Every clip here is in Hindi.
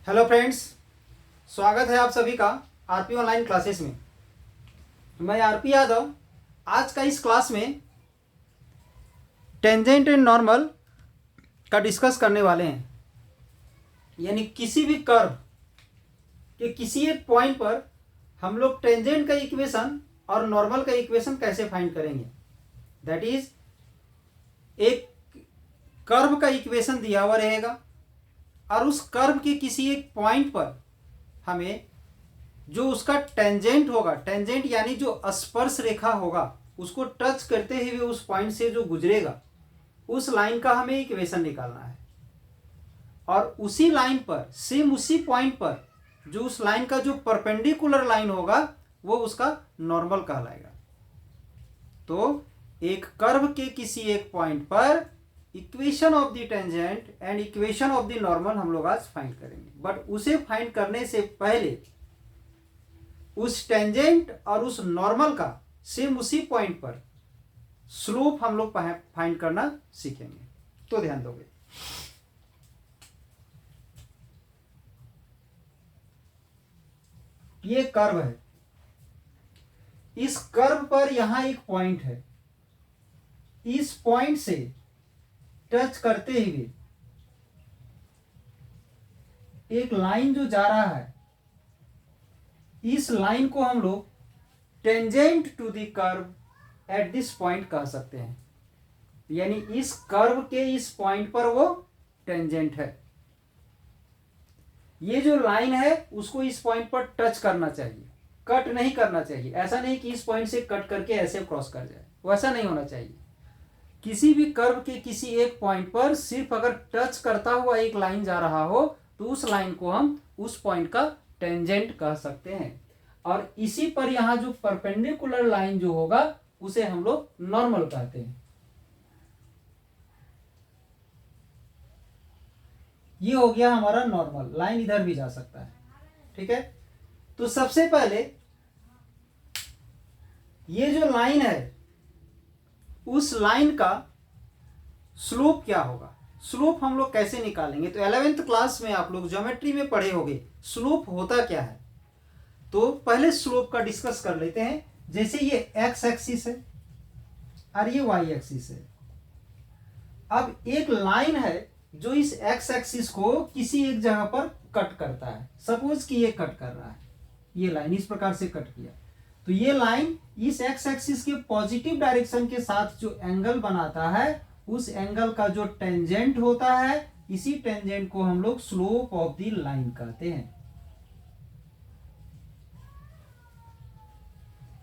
हेलो फ्रेंड्स, स्वागत है आप सभी का आरपी ऑनलाइन क्लासेस में। मैं आरपी यादव आज का इस क्लास में टेंजेंट एंड नॉर्मल का डिस्कस करने वाले हैं। यानी किसी भी कर्व के किसी एक पॉइंट पर हम लोग टेंजेंट का इक्वेशन और नॉर्मल का इक्वेशन कैसे फाइंड करेंगे। दैट इज, एक कर्व का इक्वेशन दिया हुआ रहेगा और उस कर्व के किसी एक पॉइंट पर हमें जो उसका टेंजेंट होगा, टेंजेंट यानी जो स्पर्श रेखा होगा, उसको टच करते हुए उस पॉइंट से जो गुजरेगा, उस लाइन का हमें इक्वेशन निकालना है। और उसी लाइन पर, सेम उसी पॉइंट पर जो उस लाइन का जो परपेंडिकुलर लाइन होगा वो उसका नॉर्मल कहलाएगा। तो एक कर्व के किसी एक पॉइंट पर equation of the tangent and equation of the normal हम लोग आज फाइंड करेंगे। बट उसे फाइंड करने से पहले उस टेंजेंट और उस नॉर्मल का सेम उसी पॉइंट पर स्लोप हम लोग फाइंड करना सीखेंगे। तो ध्यान दोगे, ये कर्व है, इस कर्व पर यहां एक पॉइंट है, इस पॉइंट से टच करते हुए एक लाइन जो जा रहा है, इस लाइन को हम लोग tangent to the curve at this point कह सकते हैं। यानी इस कर्व के इस पॉइंट पर वो टेंजेंट है। ये जो लाइन है उसको इस पॉइंट पर टच करना चाहिए, कट नहीं करना चाहिए। ऐसा नहीं कि इस पॉइंट से कट करके ऐसे क्रॉस कर जाए, वैसा नहीं होना चाहिए। किसी भी कर्व के किसी एक पॉइंट पर सिर्फ अगर टच करता हुआ एक लाइन जा रहा हो तो उस लाइन को हम उस पॉइंट का टेंजेंट कह सकते हैं। और इसी पर यहां जो परपेंडिकुलर लाइन जो होगा उसे हम लोग नॉर्मल कहते हैं। ये हो गया हमारा नॉर्मल, लाइन इधर भी जा सकता है। ठीक है, तो सबसे पहले ये जो लाइन है उस लाइन का स्लोप क्या होगा, स्लोप हम लोग कैसे निकालेंगे। तो 11th क्लास में आप लोग ज्योमेट्री में पढ़े होंगे स्लोप होता क्या है। तो पहले स्लोप का डिस्कस कर लेते हैं। जैसे ये एक्स एक्सिस है और ये वाई एक्सिस है। अब एक लाइन है जो इस एक्स एक्सिस को किसी एक जगह पर कट करता है। सपोज कि ये कट कर रहा है, ये लाइन इस प्रकार से कट किया, तो ये लाइन इस एक्स एक्सिस के पॉजिटिव डायरेक्शन के साथ जो एंगल बनाता है, उस एंगल का जो टेंजेंट होता है, इसी टेंजेंट को हम लोग स्लोप ऑफ द लाइन कहते हैं।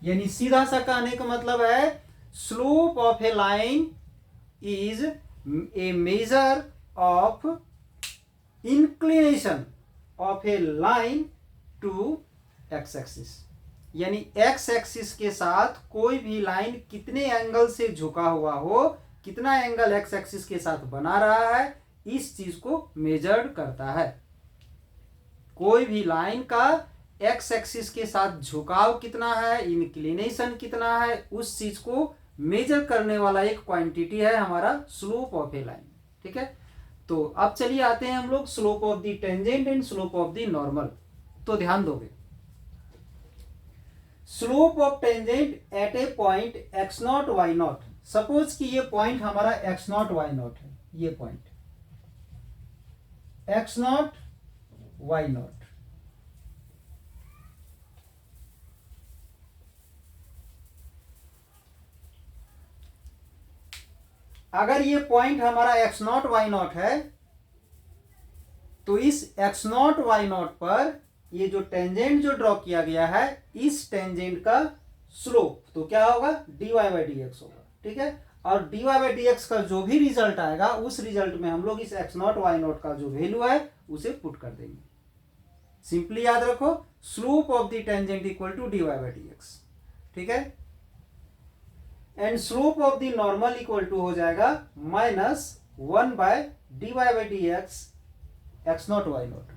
यानी सीधा सा कहने का मतलब है, slope of a line is a measure of inclination of a line to x axis. यानी एक्स एक्सिस के साथ कोई भी लाइन कितने एंगल से झुका हुआ हो, कितना एंगल एक्स एक्सिस के साथ बना रहा है, इस चीज को मेजर्ड करता है। कोई भी लाइन का एक्स एक्सिस के साथ झुकाव कितना है, इंक्लिनेशन कितना है, उस चीज को मेजर करने वाला एक क्वांटिटी है हमारा स्लोप ऑफ ए लाइन। ठीक है, तो अब चलिए आते हैं हम लोग slope of the tangent and slope of the normal. तो ध्यान दोगे, slope of tangent at a point X not Y naught. Suppose कि ये पॉइंट हमारा एक्स नॉट वाई नॉट है, ये point X not Y naught. अगर ये पॉइंट हमारा एक्स नॉट वाई नॉट है तो इस एक्स नॉट वाई नॉट पर ये जो टेंजेंट जो ड्रॉ किया गया है, इस टेंजेंट का स्लोप तो क्या होगा, dy बाई डी एक्स होगा। ठीक है, और dy बाई डी एक्स का जो भी रिजल्ट आएगा, उस रिजल्ट में हम लोग इस एक्स नॉट वाई नॉट का जो वैल्यू है उसे पुट कर देंगे। सिंपली याद रखो, slope of the tangent equal to dy by D X. ठीक है, and slope of the normal equal to हो जाएगा -1 by dy by D x X not Y naught,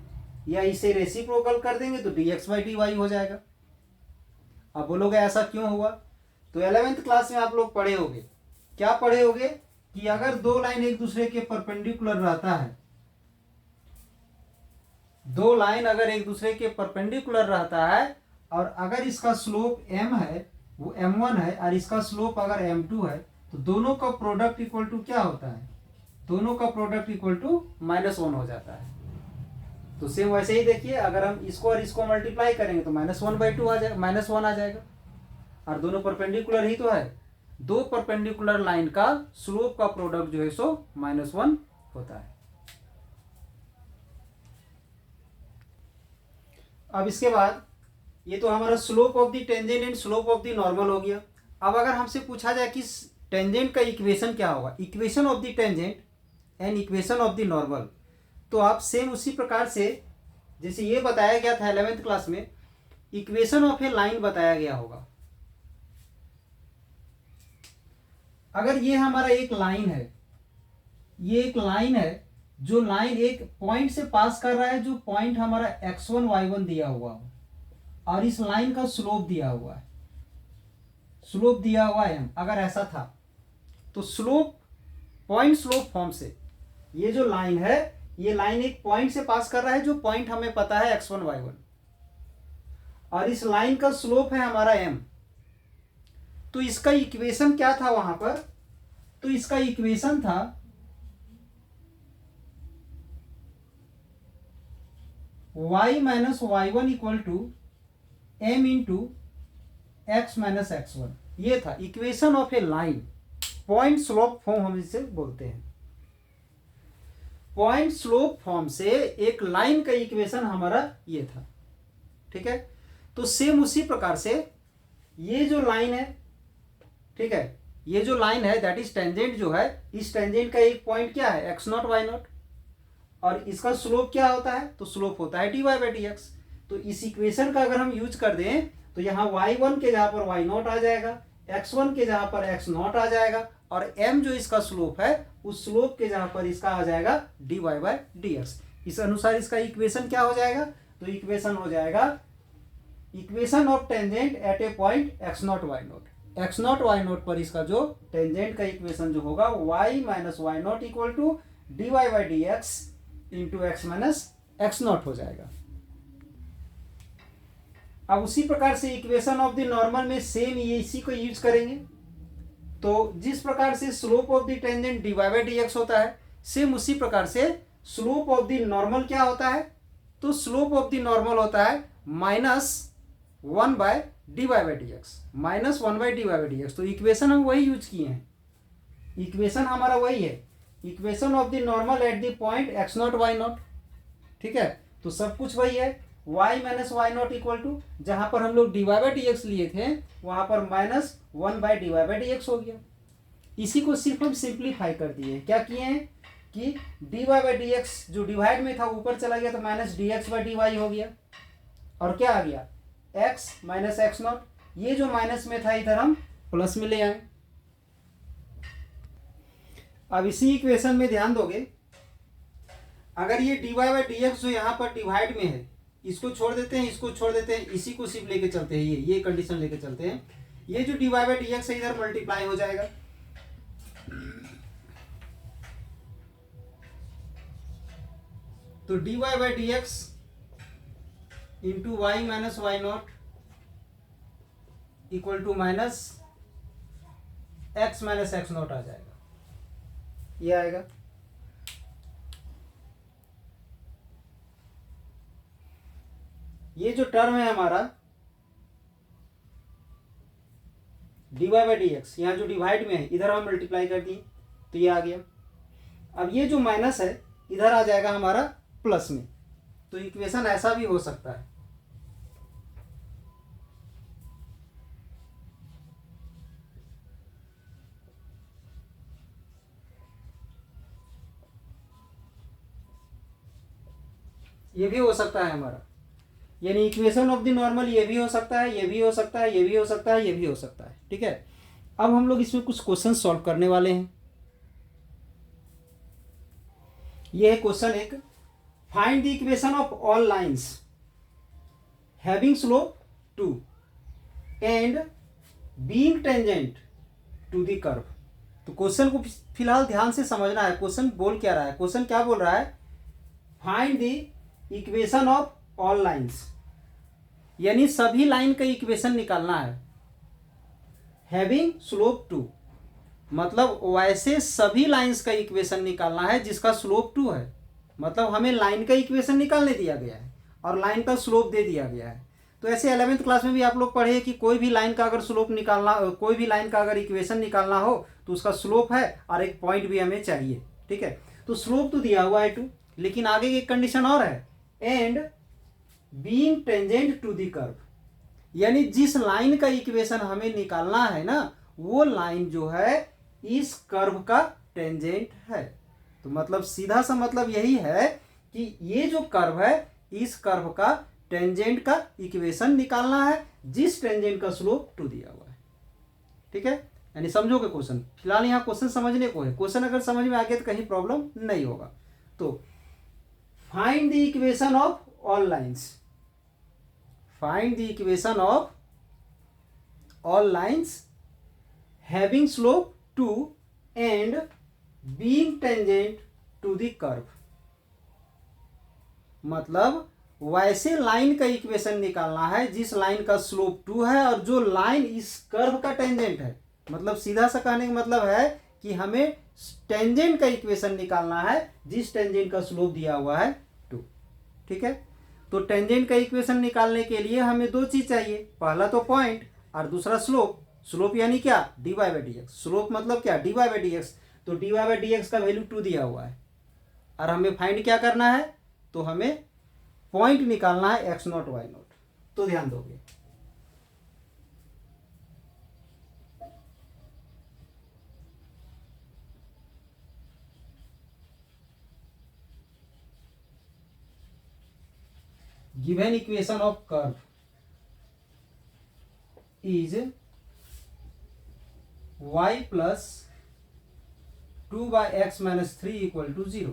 या इसे रेसिप्रोकल कर देंगे तो dx बाई डी वाई हो जाएगा। अब बोलोगे ऐसा क्यों हुआ, तो 11th क्लास में आप लोग पढ़े होंगे, क्या पढ़े होंगे कि अगर दो लाइन एक दूसरे के परपेंडिकुलर रहता है दो लाइन अगर एक दूसरे के परपेंडिकुलर रहता है और अगर इसका स्लोप m है, वो m1 है, और इसका स्लोप अगर m2 है, तो दोनों का प्रोडक्ट इक्वल टू क्या होता है? दोनों का प्रोडक्ट इक्वल टू -1 हो जाता है। तो सेम वैसे ही देखिए, अगर हम इसको और इसको मल्टीप्लाई करेंगे तो -1/2 आ जाएगा, -1 आ जाएगा, और दोनों परपेंडिकुलर ही तो है। दो परपेंडिकुलर लाइन का स्लोप का प्रोडक्ट जो है सो -1 होता है। अब इसके बाद ये तो हमारा slope of the tangent and slope of the normal हो गया। अब अगर हमसे पूछा जाए कि टेंजेंट का इक्वेशन क्या होगा, equation of the tangent and equation of the normal, तो आप सेम उसी प्रकार से जैसे ये बताया गया था 11th क्लास में, इक्वेशन ऑफ ए लाइन बताया गया होगा। अगर ये हमारा एक लाइन है, ये एक लाइन है, जो लाइन एक पॉइंट से पास कर रहा है, जो पॉइंट हमारा x1 y1 दिया हुआ हो, और इस लाइन का स्लोप दिया हुआ है, स्लोप दिया हुआ है m, अगर ऐसा था तो स्लोप, पॉइंट स्लोप फॉर्म से ये जो लाइन है, ये लाइन एक पॉइंट से पास कर रहा है, जो पॉइंट हमें पता है x1 y1, और इस लाइन का स्लोप है हमारा m। तो इसका इक्वेशन क्या था वहां पर? तो इसका इक्वेशन था y minus y1 equal to m into x minus x1। ये था equation of a line, point slope form हम इसे बोलते हैं। पॉइंट स्लोप फॉर्म से एक लाइन का इक्वेशन हमारा ये था, ठीक है। तो सेम उसी प्रकार से ये जो लाइन है, ठीक है, ये जो लाइन है दैट इज टेंजेंट जो है, इस टेंजेंट का एक पॉइंट क्या है x0 y0, और इसका स्लोप क्या होता है? तो स्लोप होता है dy/dx। तो इस इक्वेशन का अगर हम यूज कर दें तो यहाँ y1 के जगह पर y0 आ जाएगा, x1 के जगह पर x0 आ जाएगा, और m जो इसका स्लोप है, उस स्लोप के जगह पर इसका आ जाएगा dy/dx। इस अनुसार इसका इक्वेशन क्या हो जाएगा? तो इक्वेशन हो जाएगा equation of tangent at a point x0 y0। x0 y0 पर इसका जो टेंजेंट का इक्वेशन जो होगा y minus y0 equal to dy/dx into x minus x0 हो जाएगा। अब उसी प्रकार से इक्वेशन ऑफ द नॉर्मल में सेम ये इसी को यूज करेंगे। तो जिस प्रकार से slope of the tangent dy/dx होता है, सेम उसी प्रकार से स्लोप ऑफ द नॉर्मल क्या होता है? तो स्लोप ऑफ द नॉर्मल होता है -1/dy/dx, -1/dy/dx। तो इक्वेशन हम वही यूज किए हैं, इक्वेशन हमारा वही है, equation of the normal at the point x0 y0, ठीक है। तो सब कुछ वही है, y minus y0 equal to, जहां पर हम लोग dy/dx लिए थे वहां पर -1/dy/dx हो गया। इसी को सिर्फ हम सिंप्लीफाई कर दिए। क्या किए हैं कि dy/dx जो डिवाइड में था ऊपर चला गया तो -dx/dy हो गया, और क्या आ गया? x minus x0। ये जो माइनस में था इधर हम प्लस में ले आए। अब इसी इक्वेशन में ध्यान दोगे, अगर ये dy/dx जो यहाँ पर डिवाइड में है, इसको छोड़ देते हैं, इसको छोड़ देते हैं, इसी को सिर्फ लेके चलते हैं, ये कंडीशन लेके चलते हैं, ये जो dy/dx है इधर मल्टीप्लाई हो जाएगा। तो dy/dx into y minus y0 equal to minus x minus x0 आ जाएगा, ये आएगा। ये जो टर्म है हमारा dy/dx, यहाँ जो डिवाइड में है इधर हम मल्टीप्लाई कर दिए तो ये आ गया। अब ये जो माइनस है इधर आ जाएगा हमारा प्लस में। तो इक्वेशन ऐसा भी हो सकता है, ये भी हो सकता है हमारा, यानी इक्वेशन ऑफ द नॉर्मल ये भी हो सकता है, ये भी हो सकता है, ये भी हो सकता है, ये भी हो सकता है, ठीक है। अब हम लोग इसमें कुछ क्वेश्चन सॉल्व करने वाले हैं। ये है क्वेश्चन एक, find the equation of all lines having slope 2 and being tangent to the curve. तो क्वेश्चन को फिलहाल ध्यान से समझना है, क्वेश्चन बोल क्या रहा है। क्वेश्चन क्या बोल रहा है? Find the equation of all lines, यानी सभी लाइन का इक्वेशन निकालना है। हैविंग स्लोप 2, मतलब वैसे सभी लाइंस का इक्वेशन निकालना है जिसका स्लोप 2 है। मतलब हमें लाइन का इक्वेशन निकालने दिया गया है और लाइन का स्लोप दे दिया गया है। तो ऐसे 11th क्लास में भी आप लोग पढ़े कि कोई भी लाइन का अगर स्लोप निकालना, कोई भी लाइन का अगर इक्वेशन निकालना हो तो उसका स्लोप है और एक पॉइंट भी हमें चाहिए। ठीक है, तो स्लोप तो दिया हुआ है 2, लेकिन आगे की कंडीशन और है, and being tangent to the curve, यानी जिस लाइन का इक्वेशन हमें निकालना है ना, वो लाइन जो है इस कर्व का टेंजेंट है। तो मतलब सीधा सा मतलब यही है कि ये जो कर्व है, इस कर्व का टेंजेंट का इक्वेशन निकालना है, जिस टेंजेंट का स्लोप 2 दिया हुआ है। ठीक है, यानी समझोगे क्वेश्चन। फिलहाल यहाँ क्वेश्चन समझने को है, क्वेश्चन अगर समझ में आ गया तो कहीं प्रॉब्लम नहीं होगा। तो find the equation of all lines, find the equation of all lines having slope 2 and being tangent to the curve। मतलब वैसे लाइन का इक्वेशन निकालना है जिस लाइन का स्लोप 2 है और जो लाइन इस कर्व का टेंजेंट है। मतलब सीधा सा कहने का मतलब है कि हमें टेंजेंट का इक्वेशन निकालना है जिस टेंजेंट का स्लोप दिया हुआ है 2। ठीक है, तो टेंजेंट का इक्वेशन निकालने के लिए हमें दो चीज चाहिए, पहला तो पॉइंट और दूसरा स्लोप। स्लोप यानी क्या, d y by D x. Slope मतलब क्या, d y by D x. तो d y by D x का वैल्यू 2 दिया हुआ है और हमें फाइंड क्या करना है, तो हमें पॉइंट निकालना है एक्स नॉट वाई नॉट। तो ध्यान दोगे, given equation of curve is y plus 2/x-3 equal to 0।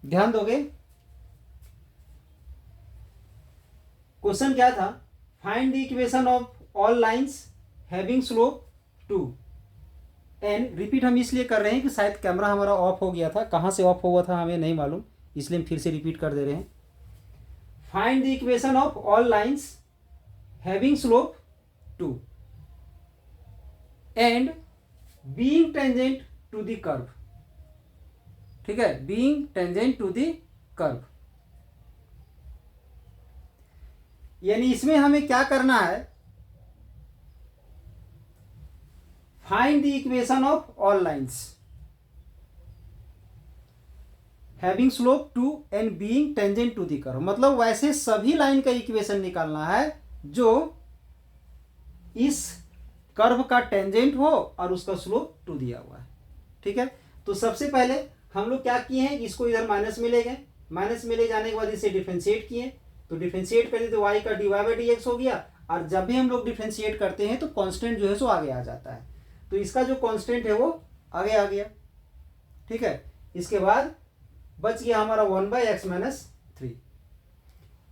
ध्यान दोगे, क्वेश्चन क्या था, find the equation of all lines having slope 2 and repeat हम इसलिए कर रहे हैं कि शायद कैमरा हमारा ऑफ हो गया था, कहाँ से ऑफ हुआ था हमें नहीं मालूम, इसलिए हम फिर से रिपीट कर दे रहे हैं। Find the equation of all lines having slope 2 and being tangent to the curve. ठीक है, being tangent to the curve, यानी इसमें हमें क्या करना है, find the equation of all lines having slope 2 and being tangent to the curve, मतलब वैसे सभी लाइन का इक्वेशन निकालना है जो इस कर्व का टेंजेंट हो और उसका स्लोप 2 दिया हुआ है। ठीक है, तो सबसे पहले हम लोग क्या किए हैं, इसको इधर माइनस में ले गए, माइनस में ले जाने के बाद इसे डिफरेंशिएट किए, तो डिफरेंशिएट करें तो y का dy बाई डी एक्स हो गया, और जब भी हम लोग डिफरेंशिएट करते हैं तो कांस्टेंट जो है सो आगे आ जाता है, तो इसका जो कांस्टेंट है वो आगे आ गया। ठीक है, इसके बाद बच गया हमारा 1/x-3।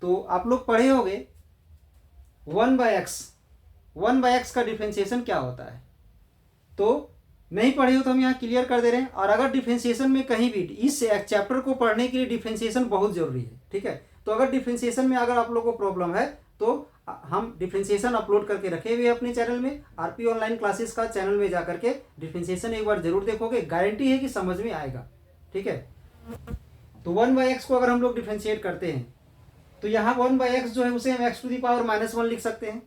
तो आप लोग पढ़े होंगे 1/x का डिफरेंशिएशन क्या होता है, तो नहीं पढ़े हो तो हम यहाँ क्लियर कर दे रहे हैं। और अगर डिफरेंशिएशन में कहीं भी इस चैप्टर को पढ़ने के लिए डिफरेंशिएशन बहुत जरूरी है। ठीक है, तो अगर डिफरेंशिएशन में अगर आप लोगों को प्रॉब्लम है तो हम डिफरेंशिएशन अपलोड करके रखे हुए अपने चैनल में, आरपी ऑनलाइन क्लासेस का चैनल में जाकर के डिफरेंशिएशन एक बार जरूर देखोगे, गारंटी है कि समझ में आएगा। ठीक है, तो 1/x को अगर हम लोग डिफरेंशिएट करते हैं तो यहाँ 1/x जो है उसे हम x⁻⁻1 लिख सकते हैं।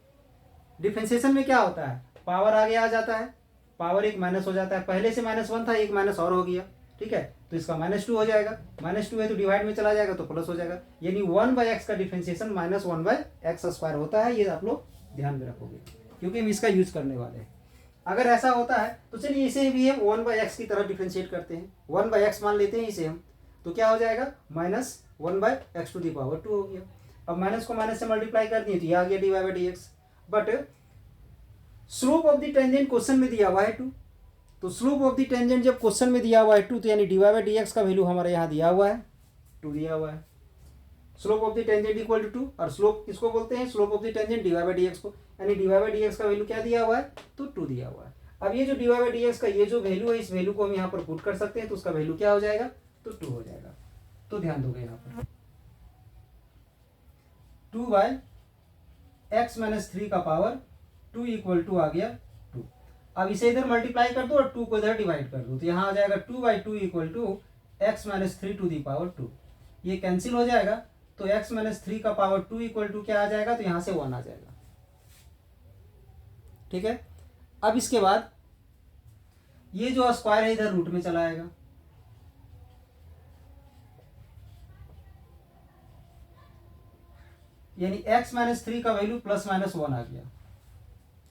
डिफरेंशिएशन में क्या होता है, पावर आगे आ जाता है, पावर एक माइनस हो जाता है, पहले से -1 था, एक माइनस और हो गया। ठीक है, तो इसका -2 हो जाएगा, -2 है तो डिवाइड में चला जाएगा तो प्लस हो जाएगा, यानी 1/x का डिफरेंशिएशन -1/x² होता है। ये आप लोग ध्यान में रखोगे क्योंकि हम इसका यूज करने वाले हैं। अगर ऐसा होता है तो चलिए इसे भी हम 1/x की तरह डिफरेंशिएट करते हैं, 1/x मान लेते हैं इसे हम, तो क्या हो जाएगा -1/x⁻² हो गया। अब माइनस को माइनस से मल्टीप्लाई कर दिए तो यह आ गया dy/dx। But slope of the tangent question में दिया हुआ है 2, तो स्लोप ऑफ द टेंजेंट जब क्वेश्चन में दिया हुआ है 2 तो यानी dy/dx का वैल्यू हमारे यहाँ दिया हुआ है 2 दिया हुआ है। Slope of the tangent equal to 2, और स्लोप किसको बोलते हैं, slope of the tangent dy/dx को, यानी dy/dx का वैल्यू क्या दिया हुआ है, तो 2 दिया हुआ है। अब ये जो dy/dx का ये जो वैल्यू है, इस वैल्यू को हम यहाँ पर पुट कर सकते हैं, तो उसका वैल्यू क्या हो जाएगा, तो 2 हो जाएगा। तो ध्यान दोगे यहाँ पर 2/x-3 का पावर 2 इक्वल टू आ गया 2। अब इसे इधर मल्टीप्लाई कर दो और 2 को इधर डिवाइड कर दो, तो यहाँ आ जाएगा 2/2 equal to x-3 to the power 2। ये कैंसिल हो जाएगा, तो x-3 का पावर 2 इक्वल टू क्या आ जाएगा, तो यहाँ से 1 आ जाएगा। ठीक है, अब इसके बाद ये जो स्क्वायर है इधर रूट में चला आएगा, यानी x-3 का वैल्यू +-1 आ गया।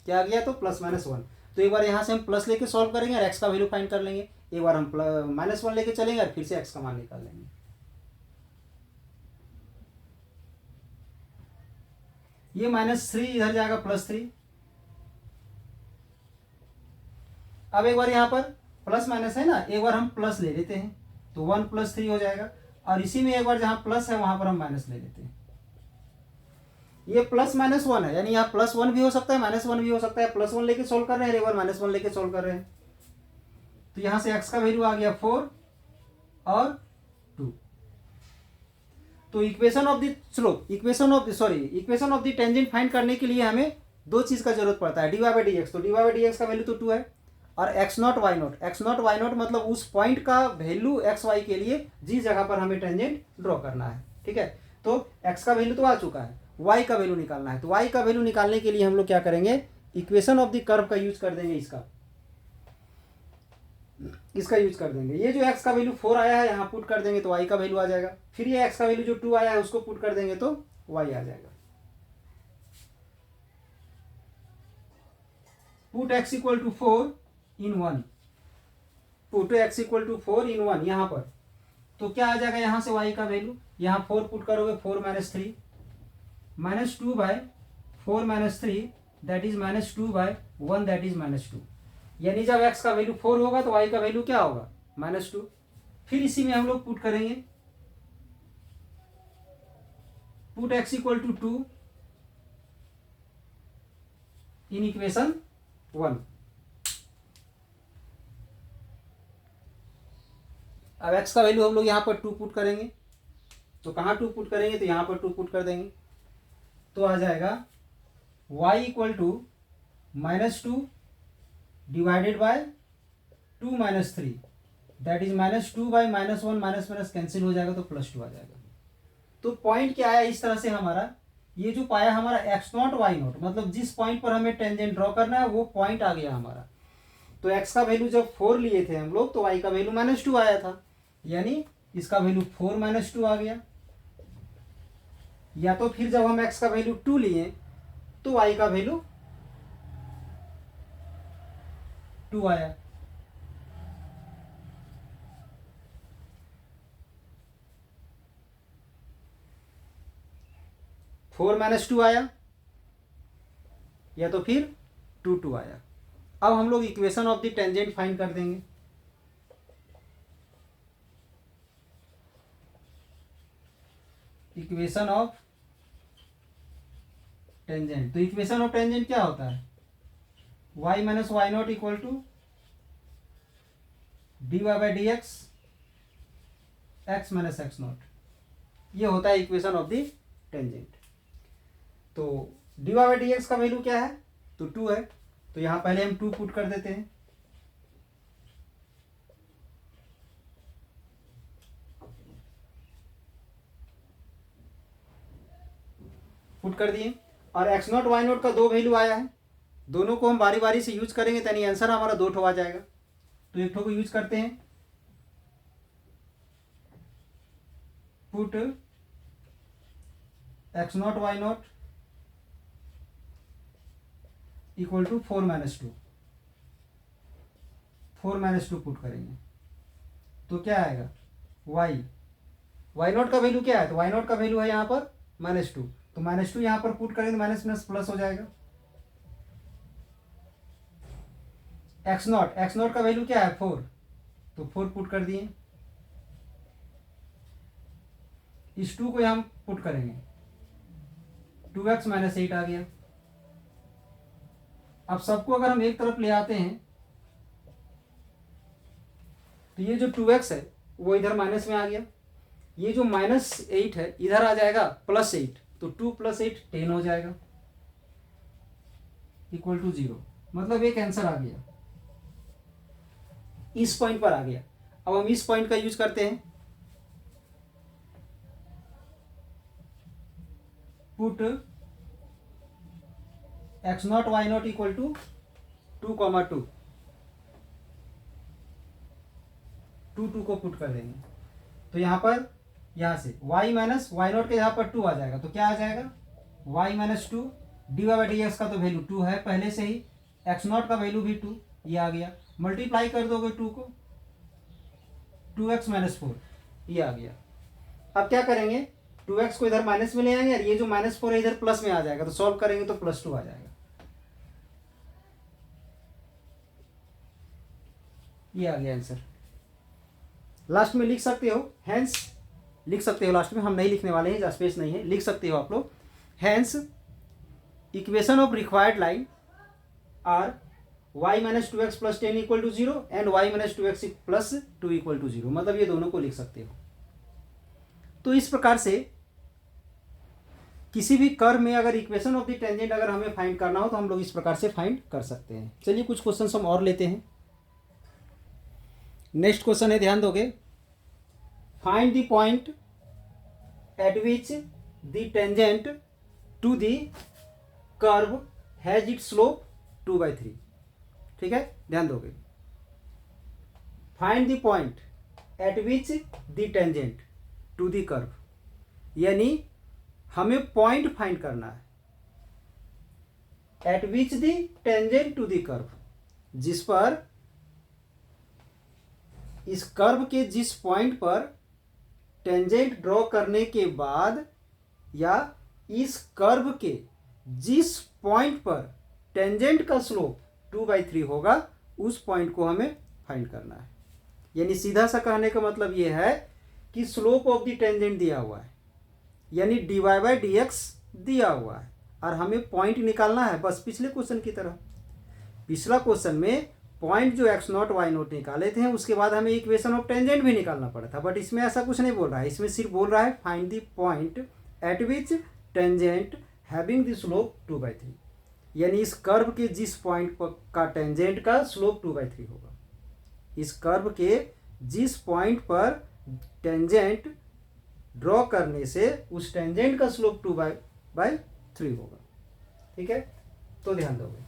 क्या आ गया, तो +-1। तो एक बार यहाँ से हम प्लस लेके सॉल्व करेंगे और x का वैल्यू फाइंड कर लेंगे, एक बार हम -1 लेके चलेंगे और फिर से x का मान निकाल लेंगे। ये -3 इधर जाएगा +3। अब एक बार यहाँ पर प्लस माइनस है ना, एक बार हम प्लस ले लेते हैं तो 1 + 3 हो जाएगा, और इसी में एक बार जहाँ प्लस है वहां पर हम माइनस ले लेते हैं। ये +-1 है, यानी यहाँ +1 भी हो सकता है, -1 भी हो सकता है। +1 लेके सोल्व कर रहे हैं, एक बार -1 लेके सोल्व कर रहे हैं, तो यहाँ से x का वैल्यू आ गया 4 और 2। तो equation of the slope, equation of the tangent find करने के लिए हमें दो चीज का जरूरत पड़ता है, dy/dx। तो dy/dx का वैल्यू तो 2 है, और x0 y0 मतलब उस पॉइंट का वैल्यू x y के लिए जिस जगह पर हमें टेंजेंट ड्रॉ करना है। ठीक है, तो x का वैल्यू तो आ चुका है, y का वैल्यू निकालना है। तो y का वैल्यू निकालने के लिए हम लोग क्या करेंगे, इक्वेशन ऑफ द कर्व का यूज कर देंगे, इसका यूज कर देंगे। ये जो x का वैल्यू 4 आया है यहाँ पुट कर देंगे तो y का वैल्यू आ जाएगा, फिर ये x का वैल्यू जो 2 आया है उसको पुट कर देंगे तो y आ जाएगा। Put x equal to 4 in 1, put x equal to 4 in 1 यहाँ पर, तो क्या आ जाएगा यहाँ से y का वैल्यू, यहाँ 4 पुट करोगे 4 - 3 -2/4 - 3 दैट इज -2/1 दैट इज -2, यानी जब x का वैल्यू 4 होगा तो y का वैल्यू क्या होगा, -2। फिर इसी में हम लोग पुट करेंगे put x equal to 2 in equation 1। अब x का वैल्यू हम लोग यहाँ पर 2 पुट करेंगे, तो कहाँ 2 पुट करेंगे, तो यहाँ पर 2 पुट कर देंगे, तो आ जाएगा y equal to -2 divided by 2 - 3, that is -2 by -1, minus minus cancel हो जाएगा तो +2 आ जाएगा। तो पॉइंट क्या आया इस तरह से हमारा, ये जो पाया हमारा x0 y0, मतलब जिस पॉइंट पर हमें टेंजेंट ड्रॉ करना है वो पॉइंट आ गया हमारा। तो x का वैल्यू जब 4 लिए थे हम लोग तो y का वैल्यू -2 आया था, यानी इसका वैल्यू 4 - 2 आ गया। या तो फिर जब हम x का वैल्यू 2 लिए तो y का वैल्यू 2 आया। फोर -2 आया, या तो फिर 2 आया। अब हम लोग equation of the tangent find कर देंगे। इक्वेशन ऑफ टेंजेंट, तो इक्वेशन ऑफ टेंजेंट क्या होता है, y - y0 equal to dy/dx x - x0, ये होता है इक्वेशन ऑफ द टेंजेंट। तो dy/dx का वैल्यू क्या है, तो 2 है, तो यहां पहले हम 2 पुट कर देते हैं। पुट कर दिए, और x0 y0 का 2 वैल्यू आया है, दोनों को हम बारी बारी से यूज करेंगे, यानी आंसर हमारा 2 ठो आ जाएगा। तो एक ठो को यूज करते हैं, put x0 y0 equal to 4 - 2, 4 - 2 put करेंगे तो क्या आएगा, y0 का वैल्यू क्या है, तो y0 का वैल्यू है यहाँ पर -2, तो -2 यहाँ पर पुट करेंगे, माइनस माइनस प्लस हो जाएगा। x0 का वैल्यू क्या है 4, तो 4 पुट कर दिए, इस 2 को हम पुट करेंगे, 2x - 8 आ गया। अब सबको अगर हम एक तरफ ले आते हैं तो ये जो 2x है वो इधर माइनस में आ गया, ये जो -8 है इधर आ जाएगा +8, तो 2 + 8 10 हो जाएगा, इक्वल टू 0, मतलब एक आंसर आ गया, इस पॉइंट पर आ गया। अब हम इस पॉइंट का यूज करते हैं, put x0 y0 equal to 2, 2 को पुट कर देंगे, तो यहां पर यहां से y - y0 के यहां पर 2 आ जाएगा, तो क्या आ जाएगा, y - 2 dy/dx का तो वैल्यू 2 है पहले से ही, x0 का वैल्यू भी 2, ये आ गया, मल्टीप्लाई कर दोगे 2 को, 2x - 4, ये आ गया। अब क्या करेंगे, 2x को इधर माइनस में ले आएंगे और ये जो -4 है इधर प्लस में आ जाएगा, तो सॉल्व करेंगे तो +2 आ जाएगा, ये आ गया आंसर। लास्ट में लिख सकते हो हैंस, लिख सकते हो लास्ट में, हम नहीं लिखने वाले हैं, स्पेस नहीं है, लिख सकते हो आप लोग, hence equation of required line are y - 2x + 10 equal to 0 and y - 2x + 2 equal to 0, मतलब ये दोनों को लिख सकते हो। तो इस प्रकार से किसी भी कर्व में अगर इक्वेशन ऑफ द टेंजेंट अगर हमें फाइंड करना हो तो हम लोग इस प्रकार से फाइंड कर सकते हैं। चलिए कुछ क्वेश्चन हम और लेते हैं। नेक्स्ट क्वेश्चन है, ध्यान दोगे, find the point at which the tangent to the curve has it slope 2/3। ठीक है, ध्यान दोगे, find the point at which the tangent to the curve, यानी हमें पॉइंट फाइंड करना है, at which the tangent to the curve, जिस पर इस कर्व के जिस पॉइंट पर टेंजेंट ड्रॉ करने के बाद या इस कर्व के जिस पॉइंट पर टेंजेंट का स्लोप 2/3 होगा उस पॉइंट को हमें फाइंड करना है। यानी सीधा सा कहने का मतलब यह है कि स्लोप ऑफ द टेंजेंट दिया हुआ है, यानी dy बाई डी एक्स दिया हुआ है और हमें पॉइंट निकालना है, बस पिछले क्वेश्चन की तरह। पिछला क्वेश्चन में पॉइंट जो एक्स नॉट वाई नॉट निकाले थे उसके बाद हमें इक्वेशन ऑफ टेंजेंट भी निकालना पड़ा था, बट इसमें ऐसा कुछ नहीं बोल रहा है। इसमें सिर्फ बोल रहा है find the point at which tangent having the slope 2/3, यानी इस कर्व के जिस पॉइंट का टेंजेंट का स्लोप 2/3 होगा। इस कर्व के जिस पॉइंट पर टेंजेंट ड्रॉ करने से उस टेंजेंट का स्लोप 2/3 होगा। ठीक है, तो ध्यान दोगे।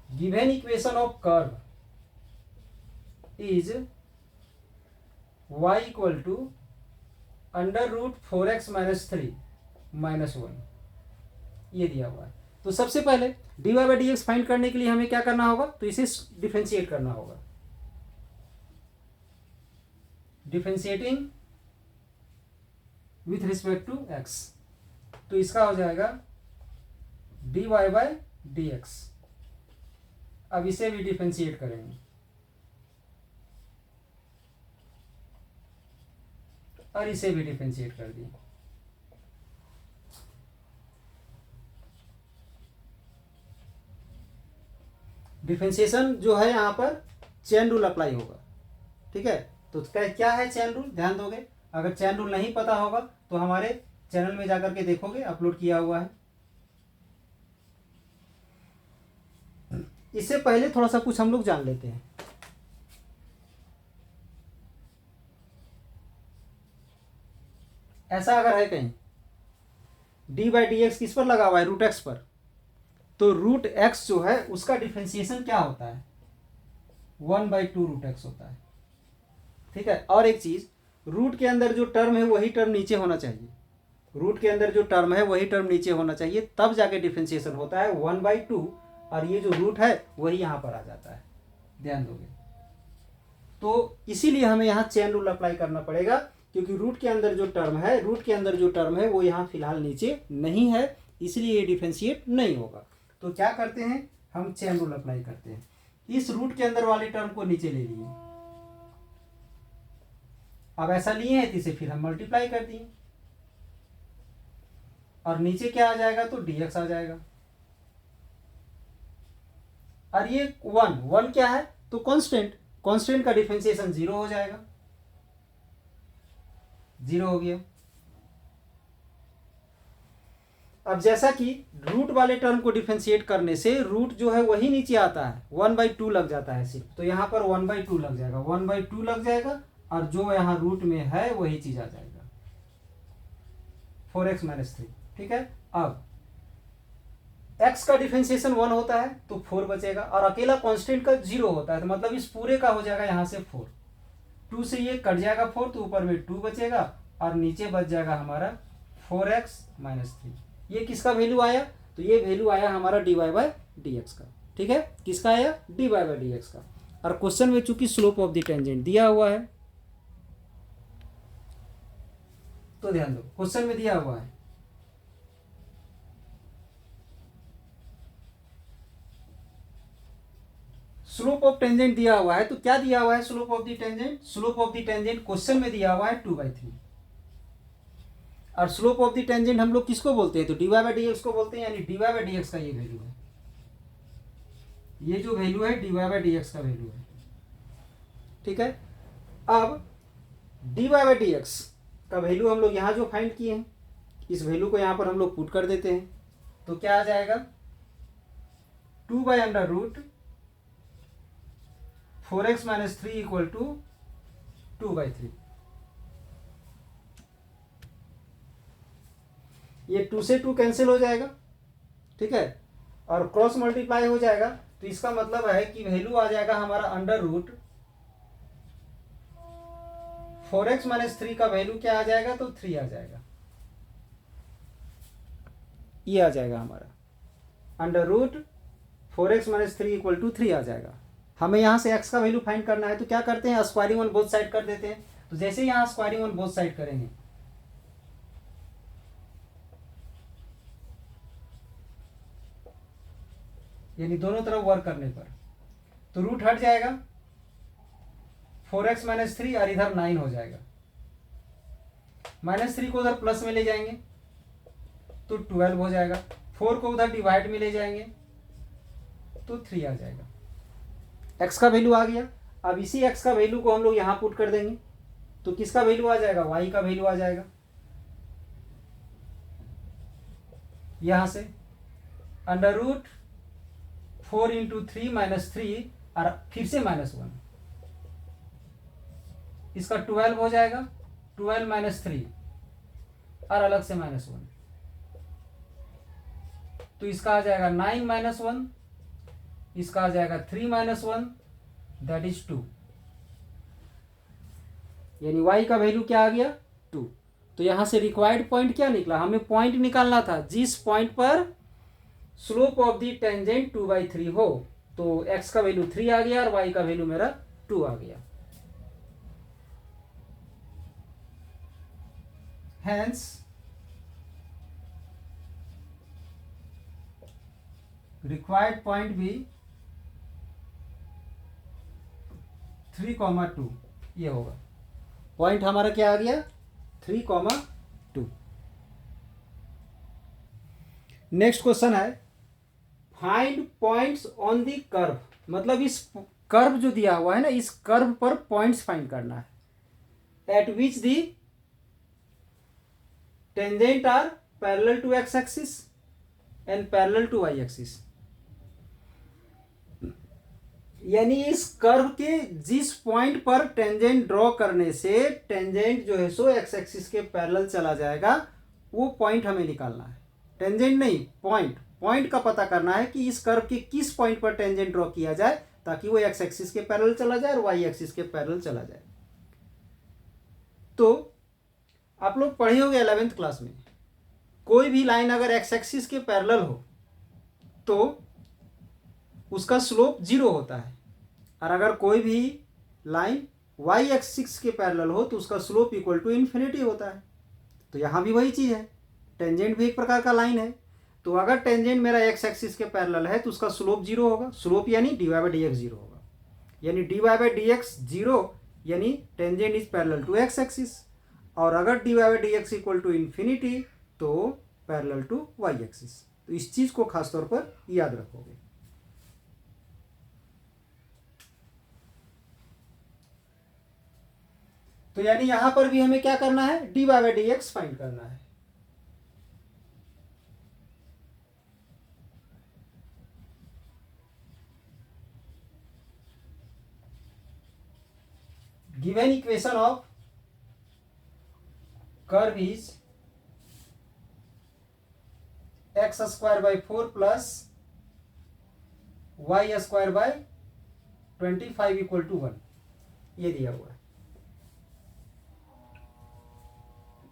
Given equation of curve is y equal to √4x - 3 - 1, ये दिया हुआ है। तो सबसे पहले dy by D x find करने के लिए हमें क्या करना होगा, तो इसे डिफरेंशिएट करना होगा। Differentiating with respect to x, तो इसका हो जाएगा dy बाई डी एक्स। अब इसे भी डिफरेंशिएट करेंगे, और इसे भी डिफरेंशिएट कर दिए। डिफरेंशिएशन जो है यहाँ पर चेन रूल अप्लाई होगा। ठीक है, तो क्या है चेन रूल, ध्यान दोगे। अगर चेन रूल नहीं पता होगा तो हमारे चैनल में जाकर के देखोगे, अपलोड किया हुआ है। इससे पहले थोड़ा सा कुछ हम लोग जान लेते हैं। ऐसा अगर है कहीं डी बाई डी एक्स किस पर लगा हुआ है, √x पर, तो √x जो है उसका डिफरेंशिएशन क्या होता है, 1/2 √x होता है। ठीक है, और एक चीज, रूट के अंदर जो टर्म है वही टर्म नीचे होना चाहिए। रूट के अंदर जो टर्म है वही टर्म नीचे होना चाहिए, तब जाके डिफरेंशिएशन होता है 1/2, और ये जो रूट है वही यहाँ पर आ जाता है, ध्यान दोगे। तो इसीलिए हमें यहाँ चेन रूल अप्लाई करना पड़ेगा, क्योंकि रूट के अंदर जो टर्म है वो यहाँ फिलहाल नीचे नहीं है, इसलिए ये डिफरेंशिएट नहीं होगा। तो क्या करते हैं, हम चेन रूल अप्लाई करते हैं। इस रूट के अंदर वाले टर्म को नीचे ले लिए, अब ऐसा लिए हैं तो इसे फिर हम मल्टीप्लाई कर दिए, और नीचे क्या आ जाएगा, तो dx आ जाएगा। और ये 1 क्या है, तो कांस्टेंट का डिफरेंशिएशन 0 हो जाएगा, 0 हो गया। अब जैसा कि रूट वाले टर्म को डिफरेंशिएट करने से रूट जो है वही नीचे आता है, 1/2 लग जाता है सिर्फ, तो यहाँ पर 1/2 लग जाएगा, 1/2 लग जाएगा, और जो यहाँ रूट में है वही चीज आ जाएगा, 4x - 3। ठीक है, अब x का डिफरेंशिएशन 1 होता है तो 4 बचेगा, और अकेला कांस्टेंट का 0 होता है, तो मतलब इस पूरे का हो जाएगा यहाँ से 4, 2 से ये कट जाएगा 4, तो ऊपर में 2 बचेगा, और नीचे बच जाएगा हमारा 4x - 3। ये किसका वैल्यू आया, तो ये वैल्यू आया हमारा dy बाई डी एक्स का। ठीक है, किसका आया, dy बाई डी एक्स का। और क्वेश्चन में चूंकि स्लोप ऑफ द टेंजेंट दिया हुआ है, तो ध्यान दो, क्वेश्चन में दिया हुआ है स्लोप ऑफ टेंजेंट दिया हुआ है, तो क्या दिया हुआ है slope of the tangent, slope of the tangent question में दिया हुआ है 2/3, और स्लोप ऑफ द टेंजेंट हम लोग किसको बोलते हैं, तो dy बाई डी एक्स को बोलते हैं, यानी dy बाई डी एक्स का ये वैल्यू है, ये जो वैल्यू है dy बाई डी एक्स का वैल्यू है। ठीक है, अब dy बाई डी एक्स का वैल्यू हम लोग यहाँ जो फाइंड किए हैं, इस वैल्यू को यहाँ पर हम लोग पुट कर देते हैं, तो क्या आ जाएगा, 2/√4x - 3 इक्वल टू 2/3। ये 2 से 2 कैंसिल हो जाएगा। ठीक है, और क्रॉस मल्टीप्लाई हो जाएगा, तो इसका मतलब है कि वैल्यू आ जाएगा हमारा √4x - 3 का वैल्यू क्या आ जाएगा, तो 3 आ जाएगा, ये आ जाएगा हमारा √4x - 3 इक्वल टू 3 आ जाएगा। हमें यहाँ से x का वैल्यू फाइंड करना है, तो क्या करते हैं, स्क्वायरिंग ऑन बोथ साइड कर देते हैं। तो जैसे यहाँ स्क्वायरिंग ऑन बोथ साइड करेंगे, यानी दोनों तरफ वर्क करने पर, तो रूट हट जाएगा 4x माइनस 3 और इधर 9 हो जाएगा। -3 को उधर प्लस में ले जाएंगे तो 12 हो जाएगा। 4 को उधर डिवाइड में ले जाएंगे तो 3 आ जाएगा। x का वैल्यू आ गया। अब इसी x का वैल्यू को हम लोग यहाँ पुट कर देंगे तो किसका वैल्यू आ जाएगा, y का वैल्यू आ जाएगा। यहां से √4 × 3 - 3 और फिर से -1, इसका 12 हो जाएगा। 12 - 3 और अलग से -1, तो इसका आ जाएगा 9 - 1, इसका आ जाएगा 3 - 1 दैट इज 2, यानी y का वैल्यू क्या आ गया 2। तो यहां से रिक्वायर्ड पॉइंट क्या निकला, हमें पॉइंट निकालना था जिस पॉइंट पर स्लोप ऑफ द टेंजेंट 2/3 हो। तो x का वैल्यू 3 आ गया और y का वैल्यू मेरा 2 आ गया। Hence, required point भी 3,2 ये होगा। पॉइंट हमारा क्या आ गया 3,2। नेक्स्ट क्वेश्चन है find points on the curve, मतलब इस कर्व जो दिया हुआ है ना, इस कर्व पर पॉइंट्स फाइंड करना है। At which the tangent are parallel to x axis and parallel to y axis, यानी इस कर्व के जिस पॉइंट पर टेंजेंट ड्रॉ करने से टेंजेंट जो है सो x एक्सिस के पैरेलल चला जाएगा, वो पॉइंट हमें निकालना है। टेंजेंट नहीं, पॉइंट का पता करना है कि इस कर्व के किस पॉइंट पर टेंजेंट ड्रॉ किया जाए ताकि वो x एक्सिस के पैरेलल चला जाए और y एक्सिस के पैरेलल चला जाए। तो आप लोग पढ़े होंगे 11th क्लास में, कोई भी लाइन अगर x एक्सिस के पैरेलल हो तो उसका स्लोप 0 होता है, और अगर कोई भी लाइन y एक्सिस के पैरेलल हो तो उसका स्लोप इक्वल टू इन्फिनिटी होता है। तो यहाँ भी वही चीज़ है, टेंजेंट भी एक प्रकार का लाइन है। तो अगर टेंजेंट मेरा x एक्सिस के पैरेलल है तो उसका स्लोप 0 होगा। स्लोप यानी dy/dx 0 होगा, यानी dy/dx 0 यानी tangent is parallel to x axis, और अगर dy/dx इक्वल टू इन्फिनिटी तो पैरेलल टू y एक्सिस। तो इस चीज़ को खासतौर पर याद रखोगे। तो यानी यहां पर भी हमें क्या करना है, dy/dx फाइंड करना है। Given equation of curve is x² / 4 + y² / 25 = 1, ये दिया हुआ है।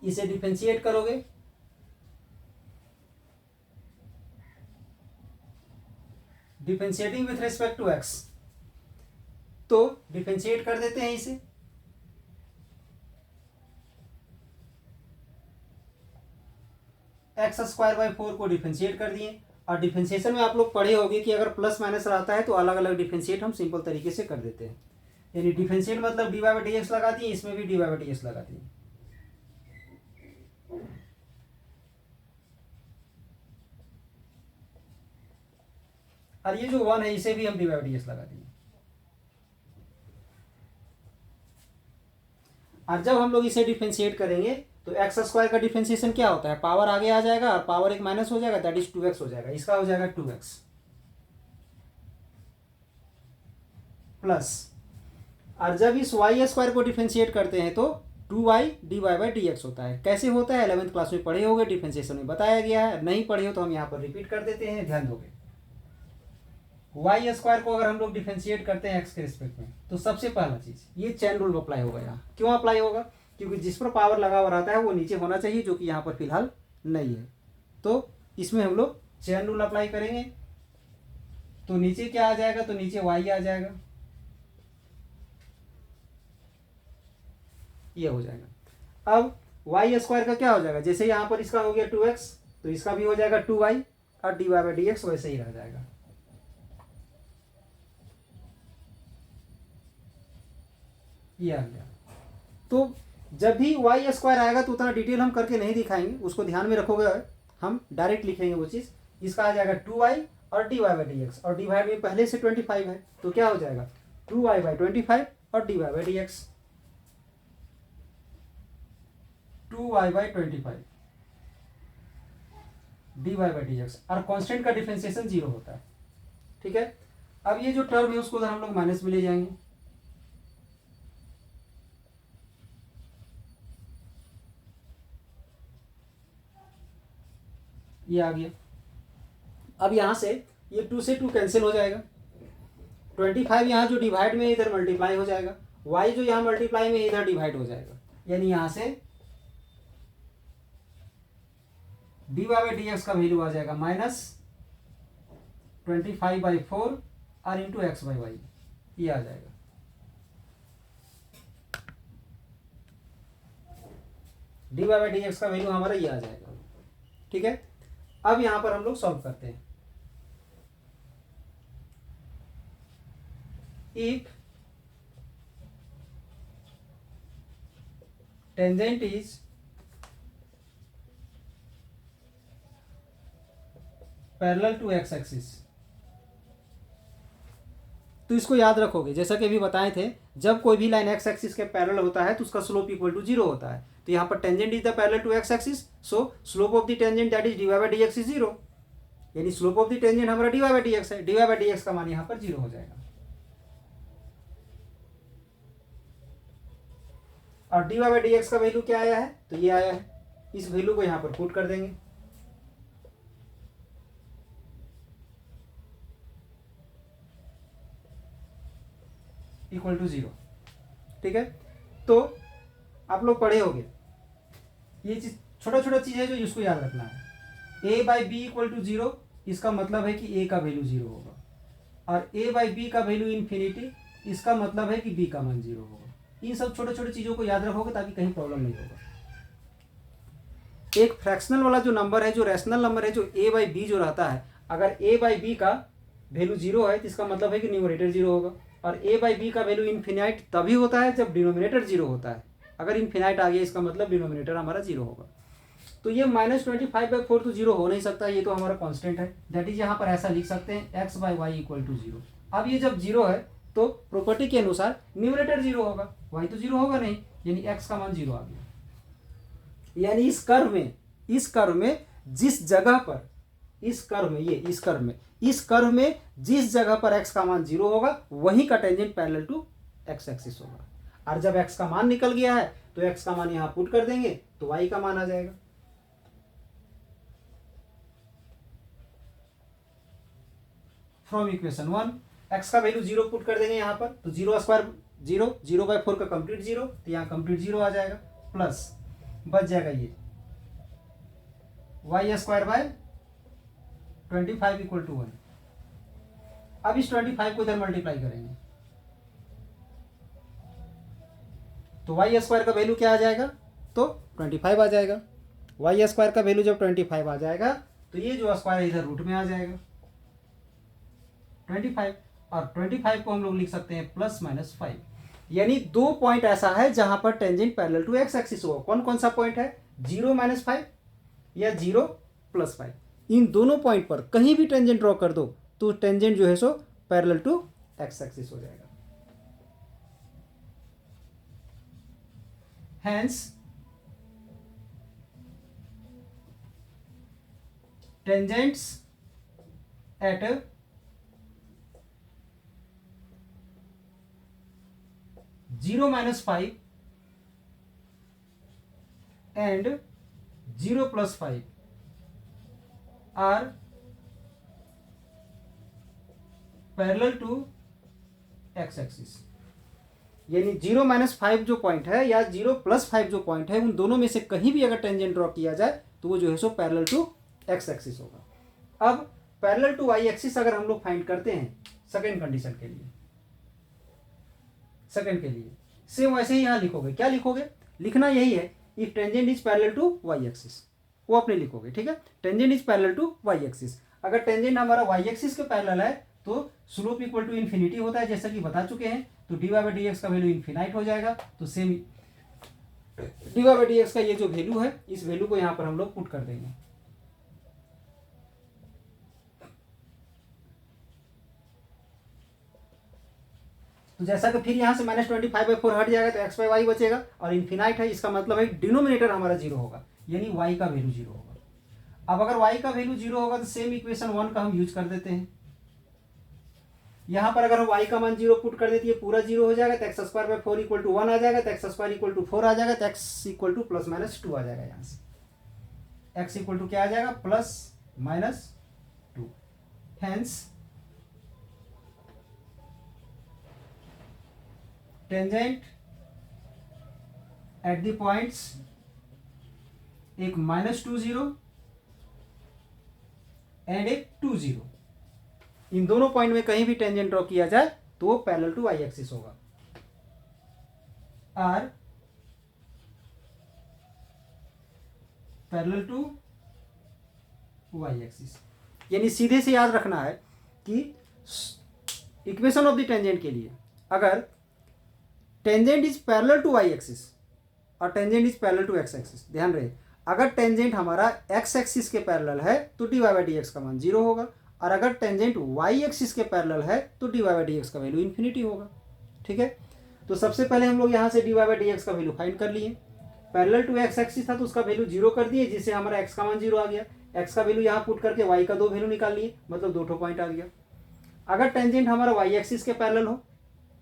इसे डिफरेंशिएट करोगे differentiating with respect to x, तो डिफरेंशिएट कर देते हैं इसे। x² / 4 को डिफरेंशिएट कर दिए, और डिफरेंशिएशन में आप लोग पढ़े होंगे कि अगर प्लस माइनस रहता है तो अलग अलग डिफरेंशिएट हम सिंपल तरीके से कर देते हैं। यानी डिफरेंशिएट मतलब dy/dx लगा दिए, इसमें भी dy/dx लगा दिए। और ये जो 1 है इसे भी हम dy/dx लगा दिए। और जब हम लोग इसे डिफरेंशिएट करेंगे तो x² का डिफरेंशिएशन क्या होता है, पावर आगे आ जाएगा और पावर एक माइनस हो जाएगा, दैट इज 2x हो जाएगा। इसका हो जाएगा 2x प्लस, और जब इस y² को डिफरेंशिएट करते हैं तो 2y dy/dx होता है। कैसे होता है 11th क्लास में पढ़े होंगे, डिफरेंशिएशन में बताया गया है। नहीं पढ़े हो तो हम यहाँ पर रिपीट कर देते हैं, ध्यान दोगे। y² को अगर हम लोग डिफरेंशिएट करते हैं x के रिस्पेक्ट में तो सबसे पहला चीज ये चेन रूल अप्लाई होगा। यहाँ क्यों अप्लाई होगा, क्योंकि जिस पर पावर लगा हुआ रहता है वो नीचे होना चाहिए, जो कि यहाँ पर फिलहाल नहीं है। तो इसमें हम लोग चेन रूल अप्लाई करेंगे तो नीचे क्या आ जाएगा, तो नीचे y आ जाएगा, ये हो जाएगा। अब y² का क्या हो जाएगा, जैसे यहाँ पर इसका हो गया 2x तो इसका भी हो जाएगा 2y, और dy/dx वैसे ही रह जाएगा। ये आ गया। तो जब भी वाई स्क्वायर आएगा तो उतना डिटेल हम करके नहीं दिखाएंगे, उसको ध्यान में रखोगे, हम डायरेक्ट लिखेंगे वो चीज़। इसका आ जाएगा 2y और dy बाई डी एक्स, और डिवाइड में पहले से 25 है तो क्या हो जाएगा 2y बाई 25 और dy by D x, 2y by 25 dy by D x, और कांस्टेंट का डिफरेंशिएशन 0 होता है। ठीक है, अब ये जो टर्म है उसको हम लोग माइनस में ले जाएंगे, ये आ गया। अब यहाँ से ये 2 से 2 कैंसिल हो जाएगा, 25 यहाँ जो डिवाइड में इधर मल्टीप्लाई हो जाएगा, y जो यहाँ मल्टीप्लाई में इधर डिवाइड हो जाएगा, यानी यहाँ से dy बाई डी एक्स का वैल्यू आ जाएगा -25/4 और इंटू एक्स बाई वाई, ये आ जाएगा। dy बाई डी एक्स का वैल्यू हमारा ये आ जाएगा। ठीक है, अब यहां पर हम लोग सॉल्व करते हैं। If tangent is parallel to x axis, तो इसको याद रखोगे, जैसा कि अभी बताए थे, जब कोई भी लाइन एक्स एक्सिस के पैरेलल होता है तो उसका स्लोप इक्वल टू 0 होता है। तो यहाँ पर tangent is the parallel to x axis, so slope of the tangent that is dy by D x is 0, यानी स्लोप ऑफ द टेंजेंट हमारा dy बाई डी एक्स है, dy बाई डी एक्स का मान यहाँ पर 0 हो जाएगा। और dy बाई डी एक्स का वैल्यू क्या आया है, तो ये आया है, इस वैल्यू को यहाँ पर पुट कर देंगे, इक्वल टू 0। ठीक है, तो आप लोग पढ़े होंगे, ये चीज छोटा छोटा चीज है जो इसको याद रखना है। a by b equal to 0, इसका मतलब है कि a का वैल्यू 0 होगा, और a बाई बी का वैल्यू इन्फिनिटी, इसका मतलब है कि b का मान 0 होगा। इन सब छोटे छोटे चीजों को याद रखोगे ताकि कहीं प्रॉब्लम नहीं होगा। एक फ्रैक्शनल वाला जो नंबर है, जो रैशनल नंबर है, जो a बाई बी जो रहता है, अगर a बाई बी का वैल्यू 0 है तो इसका मतलब है कि न्यूमरेटर 0 होगा, और a बाई बी का वैल्यू इन्फिनाइट तभी होता है जब डिनोमिनेटर 0 होता है। अगर इन्फिनाइट आ गया इसका मतलब डिनोमिनेटर हमारा 0 होगा। तो ये -25/4 तो 0 हो नहीं सकता, ये तो हमारा कांस्टेंट है, दैट इज यहाँ पर ऐसा लिख सकते हैं x by y equal to 0। अब ये जब 0 है तो प्रॉपर्टी के अनुसार न्यूमरेटर 0 होगा, y तो 0 होगा नहीं, यानी x का मान 0 आ गया। यानी इस कर्व में जिस जगह पर इस कर्व में जिस जगह पर x का मान 0 होगा वहीं का tangent parallel to x axis होगा। और जब x का मान निकल गया है तो x का मान यहां पुट कर देंगे तो y का मान आ जाएगा। फ्रॉम इक्वेशन 1 x का वैल्यू 0 पुट कर देंगे यहां पर, तो 0 स्क्वायर 0, 0/4 का कंप्लीट 0, तो यहां कंप्लीट 0 आ जाएगा, प्लस बच जाएगा ये y square by 25 equal to 1। अब इस 25 को इधर मल्टीप्लाई करेंगे तो y स्क्वायर का वैल्यू क्या आ जाएगा, तो 25 आ जाएगा। y स्क्वायर का वैल्यू जब 25 आ जाएगा तो ये जो स्क्वायर इधर रूट में आ जाएगा 25, और 25 को हम लोग लिख सकते हैं +-5। यानी 2 पॉइंट ऐसा है जहां पर tangent parallel to x axis होगा। कौन कौन सा पॉइंट है, 0-5 या 0+5। इन दोनों पॉइंट पर कहीं भी टेंजेंट ड्रॉ कर दो तो टेंजेंट जो है सो पैरेलल टू एक्स एक्सिस हो जाएगा। Hence tangents at 0-5 and 0+5 are parallel to x axis. यानी 0-5 जो पॉइंट है या 0+5 जो पॉइंट है, उन दोनों में से कहीं भी अगर टेंजेंट ड्रॉ किया जाए तो वो जो है सो पैरेलल टू एक्स एक्सिस होगा। अब पैरेलल टू वाई एक्सिस अगर हम लोग फाइंड करते हैं सेकेंड कंडीशन के लिए, सेकेंड के लिए सेम वैसे ही यहां लिखोगे। क्या लिखोगे, लिखना यही है, if tangent is parallel to y axis, वो अपने लिखोगे। ठीक है, tangent is parallel to y axis. अगर टेंजेंट हमारा वाई एक्सिस के पैरेलल है तो स्लोप इक्वल टू इन्फिनिटी होता है जैसा कि बता चुके हैं। तो d y by D x का वैल्यू इन्फिनाइट हो जाएगा। तो same d y by D x का ये जो वैल्यू है, इस वैल्यू को यहाँ पर हम लोग पुट कर देंगे। तो जैसा कि फिर यहाँ से -25/4 हट जाएगा तो एक्स बाई वाई बचेगा और इन्फिनाइट है, इसका मतलब है डिनोमिनेटर हमारा जीरो होगा, यानी वाई का वैल्यू जीरो होगा। अब अगर y का वैल्यू जीरो होगा तो सेम इक्वेशन 1 का हम यूज कर देते हैं। यहां पर अगर हम y का मान जीरो पुट कर देती है पूरा जीरो हो जाएगा, तो x square by 4 equal to 1 आ जाएगा, तो एक्स स्क्वायर इक्वल टू 4 आ जाएगा, तो x equal to plus minus 2 आ जाएगा। यहां से x इक्वल टू क्या आ जाएगा, plus minus 2। Hence tangent at the points एक -2 एंड एक 2 इन दोनों पॉइंट में कहीं भी टेंजेंट ड्रॉ किया जाए तो वो पैरेलल टू वाई एक्सिस होगा। Are parallel to y axis, यानी सीधे से याद रखना है कि इक्वेशन ऑफ द टेंजेंट के लिए अगर tangent is parallel to y axis और tangent is parallel to x axis, ध्यान रहे अगर टेंजेंट हमारा एक्स एक्सिस के पैरेलल है तो d y by D x का मान जीरो होगा, और अगर टेंजेंट वाई एक्सिस के पैरेलल है तो d y by D x का वैल्यू इन्फिनिटी होगा। ठीक है, तो सबसे पहले हम लोग यहाँ से d y by D x का वैल्यू फाइंड कर लिए। पैरेलल टू एक्स एक्सिस था तो उसका वैल्यू जीरो कर दिए, जिससे हमारा एक्स का मान जीरो आ गया। एक्स का वैल्यू यहाँ पुट करके वाई का दो वैल्यू निकाल लिए, मतलब दो पॉइंट आ गया। अगर टेंजेंट हमारा वाई एक्सिस के पैरेलल हो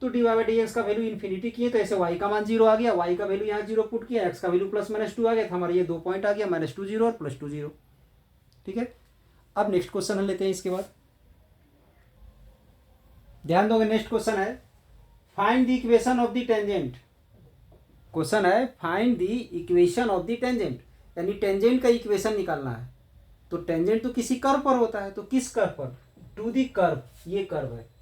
तो d y by D x का वैल्यू इन्फिनिटी किए, तो ऐसे वाई का मान जीरो आ गया, वाई का वैल्यू यहाँ जीरो पुट किया, एक्स का वैल्यू प्लस माइनस 2 आ गया, तो हमारा ये दो पॉइंट आ गया, -2 0 और +2 0। ठीक है, अब नेक्स्ट क्वेश्चन हम लेते हैं। इसके बाद ध्यान दोगे, नेक्स्ट क्वेश्चन है find the equation of the tangent. Question है find the equation of the tangent, यानी टेंजेंट का इक्वेशन निकालना है। तो टेंजेंट तो किसी कर्व पर होता है, तो किस कर्व पर, टू द कर्व, ये कर्व है,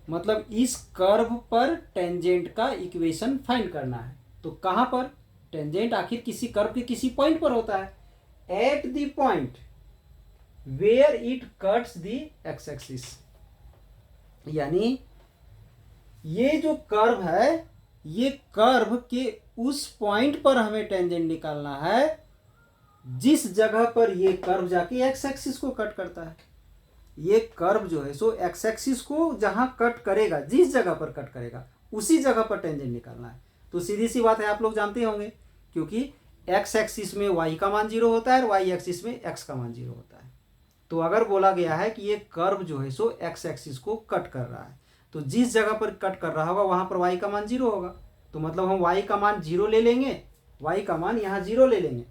मतलब इस कर्व पर टेंजेंट का इक्वेशन फाइंड करना है। तो कहां पर टेंजेंट आखिर किसी कर्व के किसी पॉइंट पर होता है, at the point where it cuts the x axis, यानी ये जो कर्व है, ये कर्व के उस पॉइंट पर हमें टेंजेंट निकालना है जिस जगह पर ये कर्व जाके एक्स एक्सिस को कट करता है। ये कर्व जो है सो एक्स एक्सिस को जहां कट करेगा, जिस जगह पर कट करेगा उसी जगह पर टेंजेंट निकालना है। तो सीधी सी बात है, आप लोग जानते होंगे, क्योंकि एक्स एक्सिस में वाई का मान जीरो होता है और वाई एक्सिस में एक्स का मान जीरो होता है। तो अगर बोला गया है कि ये कर्व जो है सो एक्स एक्सिस को कट कर रहा है, तो जिस जगह पर कट कर रहा होगा वहां पर वाई का मान जीरो होगा। तो मतलब हम वाई का मान जीरो ले लेंगे, वाई का मान यहाँ जीरो ले लेंगे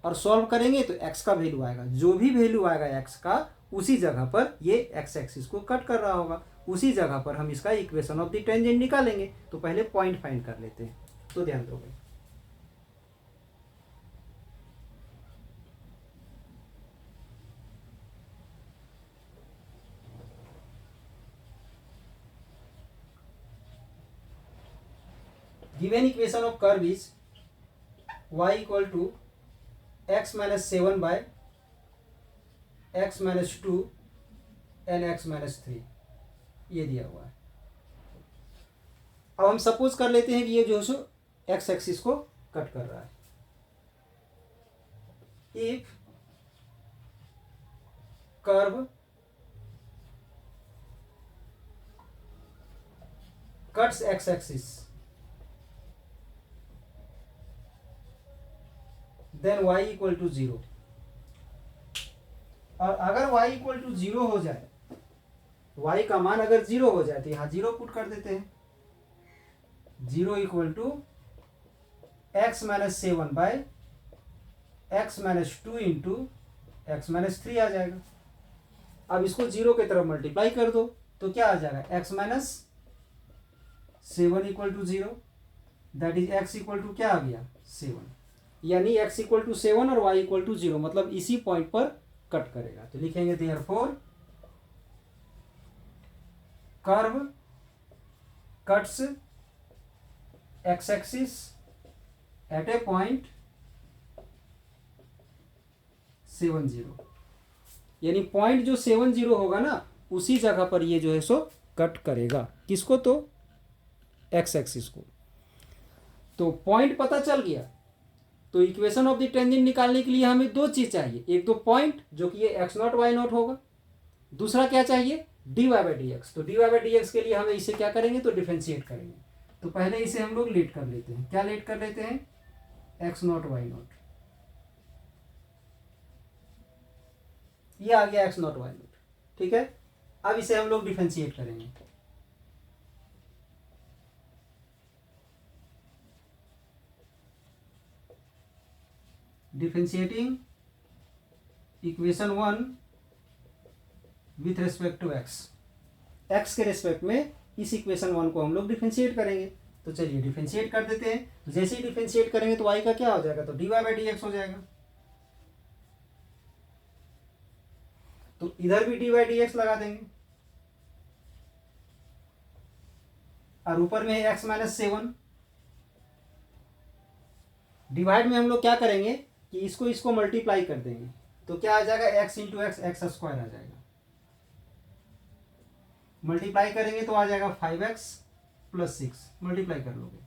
और सॉल्व करेंगे तो एक्स का वैल्यू आएगा, जो भी वैल्यू आएगा एक्स का उसी जगह पर ये एक्स एक्सिस को कट कर रहा होगा, उसी जगह पर हम इसका इक्वेशन ऑफ द टेंजेंट निकालेंगे। तो पहले पॉइंट फाइंड कर लेते हैं, तो ध्यान दो भाई। Given equation of curve is y equal to x minus 7 by x minus 2 and x minus 3, ये दिया हुआ है। अब हम सपोज कर लेते हैं कि ये जो है सो x एक्सिस को कट कर रहा है। If curve cuts x axis then y equal to 0, और अगर y इक्वल टू 0 हो जाए, y का मान अगर 0 हो जाए तो यहां 0 पुट कर देते हैं। 0 equal to x minus 7 by x minus 2 into x minus 3 आ जाएगा। अब इसको 0 की तरफ मल्टीप्लाई कर दो तो क्या आ जाएगा, x minus 7 equal to 0, that is x equal to क्या आ गया, 7, यानी x इक्वल टू 7 और y इक्वल टू 0, मतलब इसी पॉइंट पर कट करेगा। तो लिखेंगे therefore curve cuts x axis at a point 7 0, यानी पॉइंट जो 7 0 होगा ना उसी जगह पर ये जो है सो कट करेगा। किसको? तो एक्स एक्सिस को। तो पॉइंट पता चल गया। तो इक्वेशन ऑफ द टेंजेंट निकालने के लिए हमें दो चीज चाहिए, एक तो पॉइंट जो कि ये एक्स नॉट वाई नॉट होगा, दूसरा क्या चाहिए? D y by D x. तो d y by D x के लिए हमें इसे क्या करेंगे? तो डिफरेंशिएट करेंगे। तो पहले इसे हम लोग लेट कर लेते हैं। क्या लेट कर लेते हैं? X not Y nought. ये आ गया एक्स नॉट वाई नॉट। ठीक है, अब इसे हम लोग डिफरेंशिएट करेंगे। Differentiating equation 1 with respect to x. X के रेस्पेक्ट में इस इक्वेशन 1 को हम लोग डिफरेंशिएट करेंगे। तो चलिए डिफरेंशिएट कर देते हैं। जैसे ही डिफरेंशिएट करेंगे तो y का क्या हो जाएगा? तो d y by D x हो जाएगा। तो इधर भी डी वाई डी एक्स लगा देंगे, और ऊपर में है एक्स माइनस 7। डिवाइड में हम लोग क्या करेंगे कि इसको मल्टीप्लाई कर देंगे। तो क्या आ जाएगा? X into x, x square आ जाएगा। मल्टीप्लाई करेंगे तो आ जाएगा 5x प्लस 6। मल्टीप्लाई कर लोगे,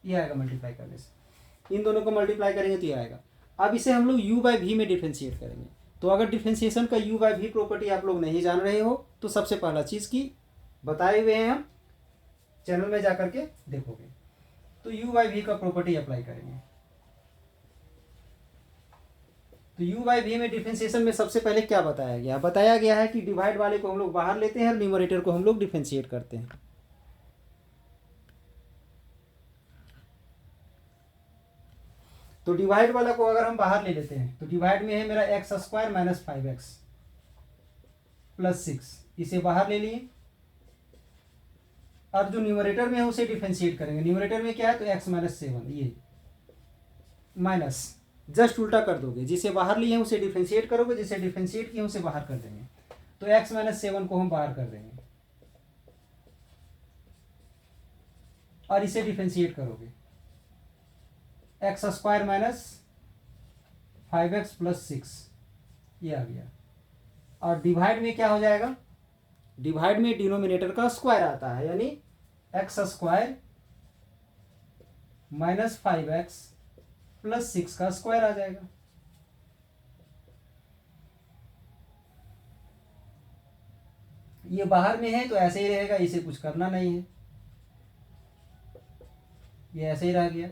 ये आएगा मल्टीप्लाई करने से। इन दोनों को मल्टीप्लाई करेंगे तो ये आएगा। अब इसे हम लोग u बाई वी में डिफ्रेंशिएट करेंगे। तो अगर डिफ्रेंशिएशन का u बाई वी प्रॉपर्टी आप लोग नहीं जान रहे हो तो सबसे पहला चीज़ की बताए हुए हैं, हम चैनल में जाकर के देखोगे। तो u बाई वी का प्रॉपर्टी अप्लाई करेंगे। तो u बाई वी में डिफरेंशिएशन में सबसे पहले क्या बताया गया? बताया गया है कि डिवाइड वाले को हम लोग बाहर लेते हैं और न्यूमरेटर को हम लोग डिफरेंशिएट करते हैं। तो डिवाइड वाला को अगर हम बाहर ले लेते हैं तो डिवाइड में है मेरा x square minus 5x plus 6, इसे बाहर ले लिए। और जो न्यूमरेटर में है उसे डिफरेंशिएट करेंगे। न्यूमरेटर में क्या है? तो एक्स माइनस 7, ये माइनस जस्ट उल्टा कर दोगे। जिसे बाहर लिए हैं उसे डिफरेंशिएट करोगे, जिसे डिफरेंशिएट किए उसे बाहर कर देंगे। तो एक्स माइनस 7 को हम बाहर कर देंगे और इसे डिफरेंशिएट करोगे। X square minus 5x plus 6, ये आ गया। और डिवाइड में क्या हो जाएगा? डिवाइड में डिनोमिनेटर का स्क्वायर आता है, यानी x square minus 5x plus 6 का स्क्वायर आ जाएगा। ये बाहर में है तो ऐसे ही रहेगा, इसे कुछ करना नहीं है, ये ऐसे ही रह गया।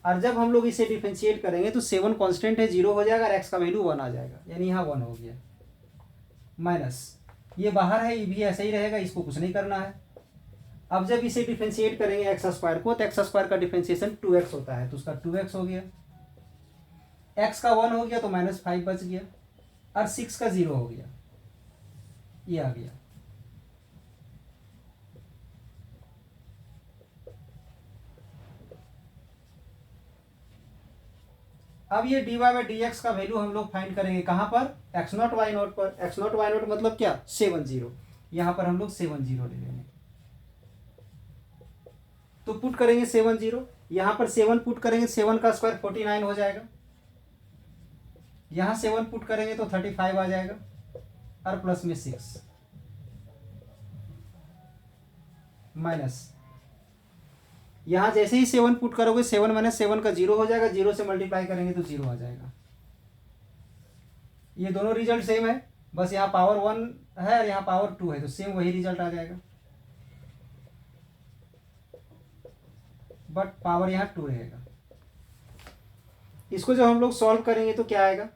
और जब हम लोग इसे डिफरेंशिएट करेंगे तो 7 कांस्टेंट है, 0 हो जाएगा और x का वैल्यू 1 आ जाएगा, यानी यहाँ 1 हो गया। माइनस ये बाहर है, ये भी ऐसे ही रहेगा, इसको कुछ नहीं करना है। अब जब इसे डिफरेंशिएट करेंगे एक्स स्क्वायर को, तो एक्स स्क्वायर का डिफरेंशिएशन 2x होता है, तो उसका 2x हो गया। x का 1 हो गया तो माइनस 5 बच गया, और 6 का 0 हो गया, ये आ गया। अब ये d y by D x का वैल्यू हम लोग फाइंड करेंगे कहाँ पर? एक्स नॉट वाई नॉट पर। एक्स नॉट वाई नॉट मतलब क्या? 7 0। यहाँ पर हम लोग 7 0 ले लेंगे। तो पुट करेंगे 7 0, यहाँ पर 7 पुट करेंगे, 7 का स्क्वायर 49 हो जाएगा। यहाँ 7 पुट करेंगे तो 35 आ जाएगा, और प्लस में 6 माइनस। यहाँ जैसे ही 7 पुट करोगे, 7 माइनस 7 का 0 हो जाएगा, 0 से मल्टीप्लाई करेंगे तो 0 आ जाएगा। ये दोनों रिजल्ट सेम है, बस यहाँ पावर 1 है और यहाँ पावर 2 है, तो सेम वही रिजल्ट आ जाएगा, बट पावर यहाँ 2 रहेगा। इसको जब हम लोग सॉल्व करेंगे तो क्या आएगा?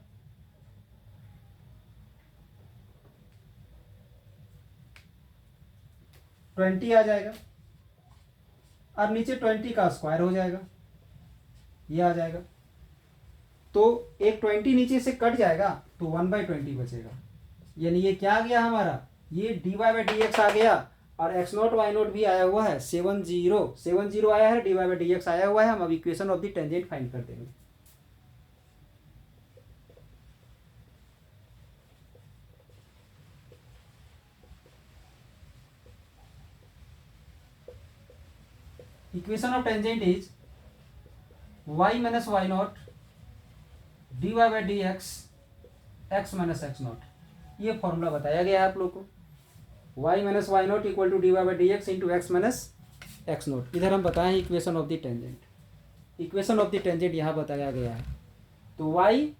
ट्वेंटी आ जाएगा, और नीचे 20 का स्क्वायर हो जाएगा, ये आ जाएगा। तो एक 20 नीचे से कट जाएगा तो 1/20 बचेगा, यानी ये क्या आ गया हमारा? ये d y by D x आ गया, और एक्स नॉट वाई नॉट भी आया हुआ है। 7 0 आया है, d y by D x आया हुआ है। हम अब equation of the tangent find कर देंगे। Equation of tangent is y minus y nought d y by D x, x minus x nought. ये फॉर्मूला बताया गया है आप लोग को। Y minus y not equal to d y by D x into x minus x nought. इधर हम बताएं equation of the tangent, equation of the tangent यहाँ बताया गया है। तो y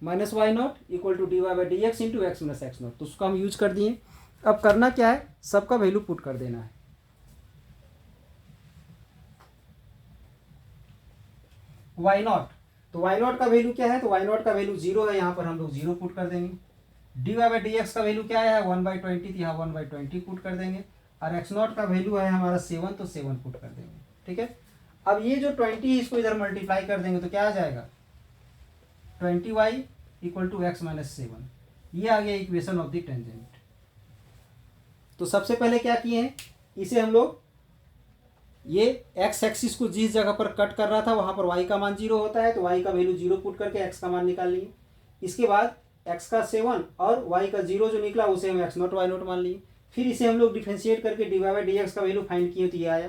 minus y not equal to d y by D x into x minus x nought, तो उसको हम यूज कर दिए। अब करना क्या है, सबका वैल्यू पुट कर देना है। वाई नॉट, तो वाई नॉट का वैल्यू क्या है, तो वाई नॉट का वैल्यू 0 है, यहाँ पर हम लोग 0 पुट कर देंगे। D y by D x का वैल्यू क्या है 1/20, तो यहाँ 1/20 पुट कर देंगे। और एक्स नॉट का वैल्यू है हमारा 7, तो 7 पुट कर देंगे। ठीक है, अब ये जो 20 इसको इधर मल्टीप्लाई कर देंगे तो क्या आ जाएगा 20y equal to x minus 7। ये आ गया इक्वेशन ऑफ द टेंजेंट। तो सबसे पहले क्या किए हैं, इसे हम लोग ये एक्स एक्सिस को जिस जगह पर कट कर रहा था वहां पर y का मान 0 होता है, तो y का वैल्यू 0 पुट करके x का मान निकाल लिए। इसके बाद x का 7 और y का 0 जो निकला उसे हम x नॉट y नॉट मान लिए। फिर इसे हम लोग डिफरेंशिएट करके d y by D x का वैल्यू फाइंड किए, तो ये आया।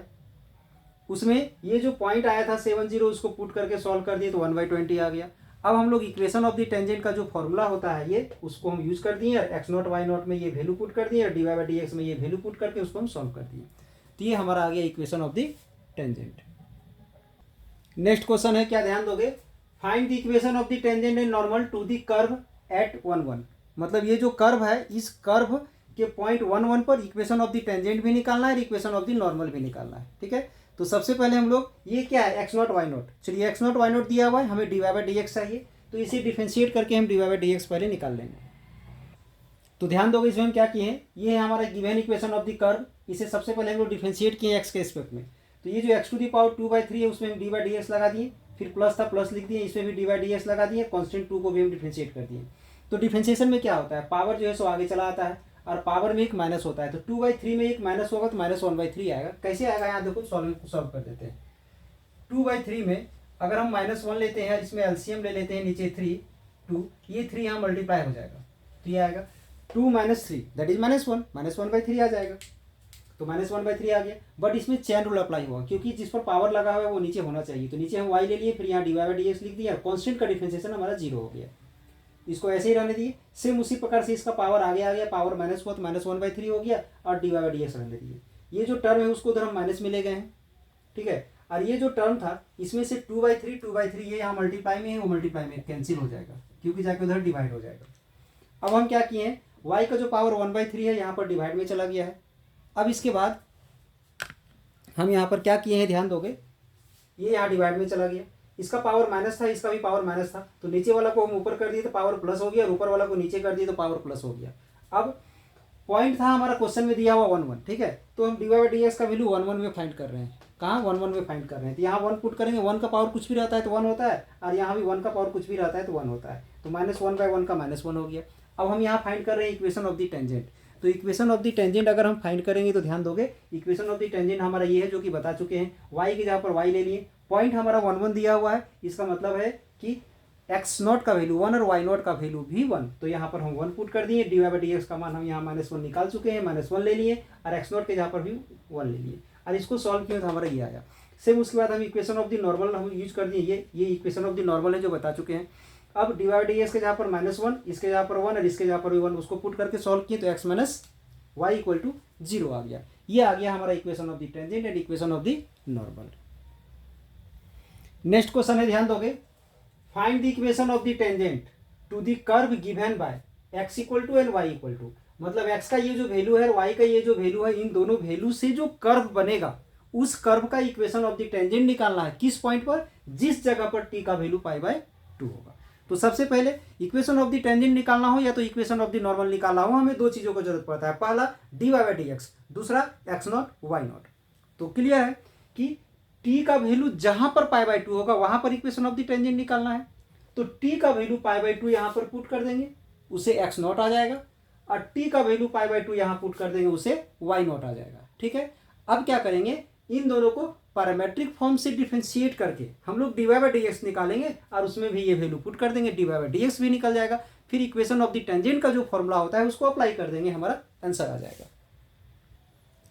उसमें ये जो पॉइंट आया था 7 0 उसको पुट करके सॉल्व कर दिए तो 1/20 आ गया। अब हम लोग इक्वेशन ऑफ द टेंजेंट का जो फॉर्मूला होता है ये उसको हम यूज कर दिए, एक्स नॉट वाई नॉट में ये वैल्यू पुट कर दिए और d y by D x में ये वैल्यू पुट करके उसको हम सॉल्व कर दिए। तो ये हमारा आ गया equation of the tangent. Next question है, क्या ध्यान दोगे, find the equation of the tangent and normal to the curve at 1 1। मतलब ये जो कर्व है इस कर्व के पॉइंट 1 1 पर इक्वेशन ऑफ द टेंजेंट भी निकालना है और इक्वेशन ऑफ द नॉर्मल भी निकालना है। ठीक है, तो सबसे पहले हम लोग ये क्या है एक्स नॉट वाई नॉट, चलिए एक्स नॉट वाई नॉट दिया हुआ है, हमें d y by D x चाहिए, तो इसे डिफरेंशिएट करके हम d y by D x पहले निकाल लेंगे। तो ध्यान दोगे इसमें हम क्या किए हैं, ये है हमारा given equation of the curve, इसे सबसे पहले हम लोग डिफरेंशिएट किए एक्स के रिस्पेक्ट में। तो ये जो एक्स टू दी पावर 2/3 है उसमें हम डी बाई डी एक्स लगा दिए, फिर प्लस था प्लस लिख दिए, इसमें भी डी बाई डी एक्स लगा दिए, कॉन्स्टेंट 2 को भी हम डिफरेंशिएट कर दिए। तो डिफरेंशिएशन में क्या होता है, पावर जो है सो आगे चला आता है और पावर में एक माइनस होता है, तो 2/3 में एक माइनस होगा तो माइनस 1/3 आएगा। कैसे आएगा यहाँ देखो, सॉल्व कर देते हैं। 2/3 में अगर हम -1 लेते हैं, इसमें एलसीएम ले लेते हैं, नीचे 3 2, ये 3 यहाँ मल्टीप्लाई हो जाएगा, तो ये आएगा 2 - 3 दैट इज -1, -1/3 आ जाएगा, तो -1/3 आ गया। बट इसमें चेन रूल अप्लाई हुआ, क्योंकि जिस पर पावर लगा हुआ है वो नीचे होना चाहिए, तो नीचे हम y ले लिए, फिर यहाँ d y by D x लिख दिया, कॉन्स्टेंट का डिफरेंशिएशन हमारा 0 हो गया। इसको ऐसे ही रहने दिए, सेम उसी प्रकार से इसका पावर आगे आ गया, पावर माइनस हुआ तो -1/3 हो गया और d y by D x रहने दिए। ये जो टर्म है उसको उधर हम माइनस में ले गए हैं। ठीक है, और ये जो टर्म था इसमें से 2/3 ये यहाँ मल्टीप्लाई में है, वो मल्टीप्लाई में कैंसिल हो जाएगा क्योंकि जाके उधर डिवाइड हो जाएगा। अब हम क्या किए हैं, y का जो पावर 1/3 है यहाँ पर डिवाइड में चला गया है। अब इसके बाद हम यहाँ पर क्या किए हैं, ध्यान दोगे, ये यहाँ डिवाइड में चला गया, इसका पावर माइनस था, इसका भी पावर माइनस था, तो नीचे वाला को हम ऊपर कर दिए तो पावर प्लस हो गया, और ऊपर वाला को नीचे कर दिए तो पावर प्लस हो गया। अब पॉइंट था हमारा क्वेश्चन में दिया हुआ 1 1, ठीक है, तो हम d y by D x का वैल्यू 1 1 में फाइंड कर रहे हैं। कहाँ 1 1 में फाइंड कर रहे हैं, तो यहाँ 1 पुट करेंगे, 1 का पावर कुछ भी रहता है तो 1 होता है, और यहाँ भी 1 का पावर कुछ भी रहता है तो 1 होता है, तो -1/1 का -1 हो गया। अब हम यहाँ फाइंड कर रहे हैं इक्वेशन ऑफ द टेंजेंट। तो इक्वेशन ऑफ द टेंजेंट अगर हम फाइंड करेंगे तो ध्यान दोगे, इक्वेशन ऑफ द टेंजेंट हमारा ये है जो कि बता चुके हैं, y की जगह पर y ले लिए, पॉइंट हमारा 1 1 दिया हुआ है, इसका मतलब है कि एक्स नॉट का वैल्यू 1 और वाई नॉट का वैल्यू भी 1, तो यहाँ पर हम 1 पुट कर दिए, d y by D x का मान हम यहाँ -1 निकाल चुके हैं, -1 ले लिए, और एक्स नॉट के जहाँ पर भी 1 ले लिए, और इसको सॉल्व किया तो हमारा ये आया। सेम उसके बाद हम इक्वेशन ऑफ द नॉर्मल हम यूज कर दिए, ये इक्वेशन ऑफ द नॉर्मल है जो बता चुके हैं। अब d y by D x के जहाँ पर -1, इसके जहाँ पर 1 और इसके जहाँ पर भी 1, उसको पुट करके सॉल्व किए तो x minus y equal to 0 आ गया। ये आ गया हमारा equation of the tangent and equation of the normal. Next question है, ध्यान दोगे, find the equation of the tangent to the curve given by x equal to and y equal to. मतलब x का ये जो वैल्यू है और y का ये जो वैल्यू है, इन दोनों वैल्यू से जो कर्व बनेगा उस कर्व का इक्वेशन ऑफ द टेंजेंट निकालना है। किस पॉइंट पर, जिस जगह पर t का वैल्यू π/2 होगा। तो सबसे पहले इक्वेशन ऑफ द टेंजेंट निकालना हो या तो इक्वेशन ऑफ द नॉर्मल निकालना हो, हमें दो चीजों की जरूरत पड़ता है, पहला d y by D x, दूसरा एक्स नॉट वाई नॉट। तो क्लियर है कि t का वैल्यू जहां पर π/2 होगा वहां पर इक्वेशन ऑफ द टेंजेंट निकालना है। तो t का वैल्यू π/2 यहां पर पुट कर देंगे, उसे x नॉट आ जाएगा, और t का वैल्यू π/2 यहां पुट कर देंगे, उसे y नॉट आ जाएगा। ठीक है, अब क्या करेंगे, इन दोनों को पैरामेट्रिक फॉर्म से डिफरेंशिएट करके हम लोग d y by D x निकालेंगे और उसमें भी ये वैल्यू पुट कर देंगे, d y by D x भी निकल जाएगा। फिर इक्वेशन ऑफ द टेंजेंट का जो फॉर्मूला होता है उसको अप्लाई कर देंगे, हमारा आंसर आ जाएगा।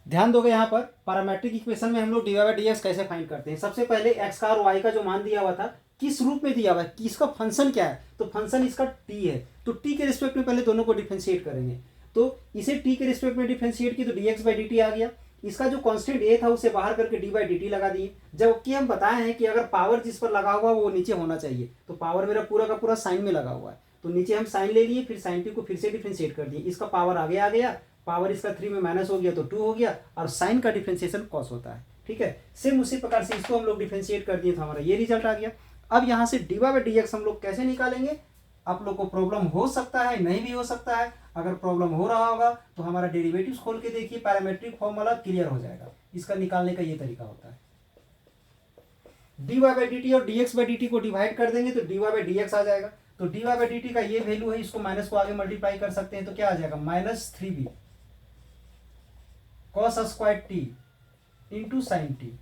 ध्यान दोगे यहाँ पर पैरामेट्रिक इक्वेशन में हम लोग d y by D x कैसे फाइंड करते हैं। सबसे पहले एक्स का और वाई का जो मान दिया हुआ था किस रूप में दिया हुआ है, कि इसका फंक्शन क्या है, तो फंक्शन इसका t है, तो t के रिस्पेक्ट में पहले दोनों को डिफरेंशिएट करेंगे। तो इसे टी के रिस्पेक्ट में डिफ्रेंशिएट की तो d x by d t आ गया। इसका जो कांस्टेंट ए था उसे बाहर करके डी बाई डी टी लगा दिए, जबकि हम बताए हैं कि अगर पावर जिस पर लगा हुआ वो नीचे होना चाहिए, तो पावर मेरा पूरा का पूरा साइन में लगा हुआ है, तो नीचे हम साइन ले लिए, फिर साइन टी को फिर से डिफ्रेंशिएट कर दिए, इसका पावर आगे आ गया, पावर इसका 3 में माइनस हो गया तो 2 हो गया, और साइन का डिफ्रेंशिएशन कॉस होता है। ठीक है, सेम उसी प्रकार से इसको हम लोग डिफ्रेंशिएट कर दिए तो हमारा ये रिजल्ट आ गया। अब यहाँ से d y by D x हम लोग कैसे निकालेंगे, आप लोग को प्रॉब्लम हो सकता है, नहीं भी हो सकता है। अगर प्रॉब्लम हो रहा होगा तो हमारा डेरिवेटिव्स खोल के देखिए, पैरामेट्रिक फॉर्मूला क्लियर हो जाएगा। इसका निकालने का ये तरीका होता है, d y by d t और d x by d t को डिवाइड कर देंगे तो d y by D x आ जाएगा। तो d y by d t का ये वैल्यू है, इसको माइनस को आगे मल्टीप्लाई कर सकते हैं तो क्या आ जाएगा, -3b cos square T into sine T,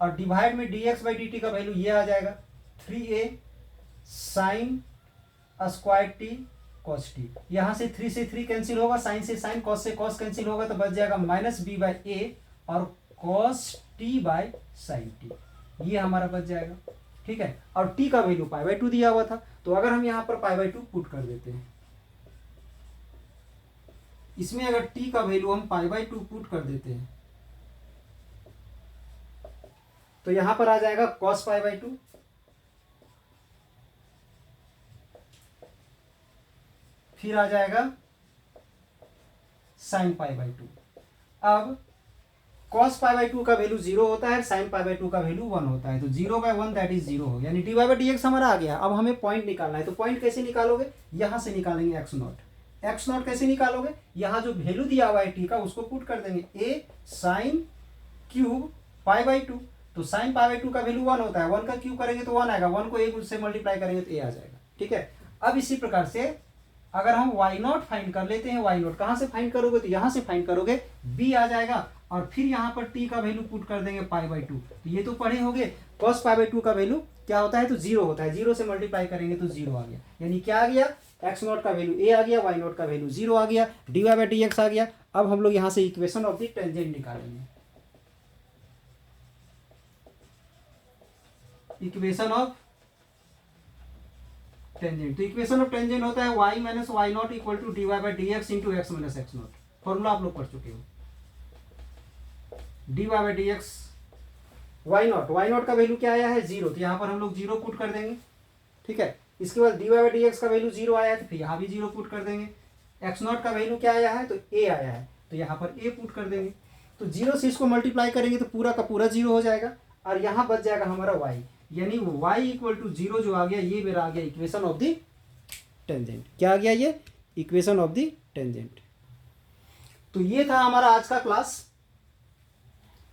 और डिवाइड में D x by d t का वैल्यू ये आ जाएगा 3a sine square T cos T. यहां से 3 से 3 कैंसिल होगा, साइन से साइन, कॉस से कॉस कैंसिल होगा, तो बच जाएगा -b बाई ए और cos T by sine T, ये हमारा बच जाएगा। ठीक है, और t का वैल्यू पाई बाई 2 दिया हुआ था, तो अगर हम यहां पर पाई बाई 2 पुट कर देते हैं, इसमें अगर t का वैल्यू हम पाई बाई 2 पुट कर देते हैं तो यहां पर आ जाएगा कॉस पाई बाई 2, फिर आ जाएगा साइन पाई बाई 2। अब कॉस पाई बाई 2 का वैल्यू 0 होता है, साइन पाई बाई 2 का वैल्यू 1 होता है, तो 0/1 दैट इज 0 हो गया, यानी d y by D x हमारा आ गया। अब हमें पॉइंट निकालना है, तो पॉइंट कैसे निकालोगे, यहां से निकालेंगे एक्स नॉट। एक्स नॉट कैसे निकालोगे, यहां जो वैल्यू दिया हुआ है टी का उसको पुट कर देंगे, ए साइन क्यूब पाई बाई 2, तो साइन पाई बाई 2 का वैल्यू 1 होता है, 1 का क्यूब करेंगे तो 1 आएगा, 1 को ए से मल्टीप्लाई करेंगे तो ए आ जाएगा। ठीक है, अब इसी प्रकार से अगर हम वाई नॉट फाइंड कर लेते हैं, वाई नॉट कहां से फाइंड करोगे, तो यहां से फाइंड करोगे, बी आ जाएगा, और फिर यहां पर टी का वैल्यू पुट कर देंगे पाई बाई 2, तो ये तो पढ़े होंगे, कॉस पाई बाई 2 का वैल्यू क्या होता है, तो 0 होता है, 0 से मल्टीप्लाई करेंगे तो 0 आ गया, यानी क्या आ गया, एक्स नॉट का वैल्यू ए आ गया, वाई नॉट का वैल्यू 0 आ गया, d y by D x आ गया। अब हम लोग यहां से इक्वेशन ऑफ द टेंजेंट निकालेंगे, इक्वेशन ऑफ टेंजेंट, तो इक्वेशन ऑफ टेंजेंट होता है y minus y not equal to d y by D x into x minus x naught, formula आप लोग पढ़ चुके हो, d y by D x Y naught का वैल्यू क्या आया है 0, तो यहाँ पर हम लोग 0 पुट कर देंगे। ठीक है, इसके बाद d y by D x का वैल्यू 0 आया है, तो फिर यहाँ भी 0 पुट कर देंगे। एक्स नॉट का वैल्यू क्या आया है, तो a आया है, तो यहाँ पर a पुट कर देंगे, तो 0 से इसको मल्टीप्लाई करेंगे तो पूरा का पूरा 0 हो जाएगा, और यहाँ बच जाएगा हमारा y, यानी y इक्वल टू 0 जो आ गया, ये मेरा आ गया इक्वेशन ऑफ द टेंजेंट। क्या आ गया, ये इक्वेशन ऑफ द टेंजेंट। तो ये था हमारा आज का क्लास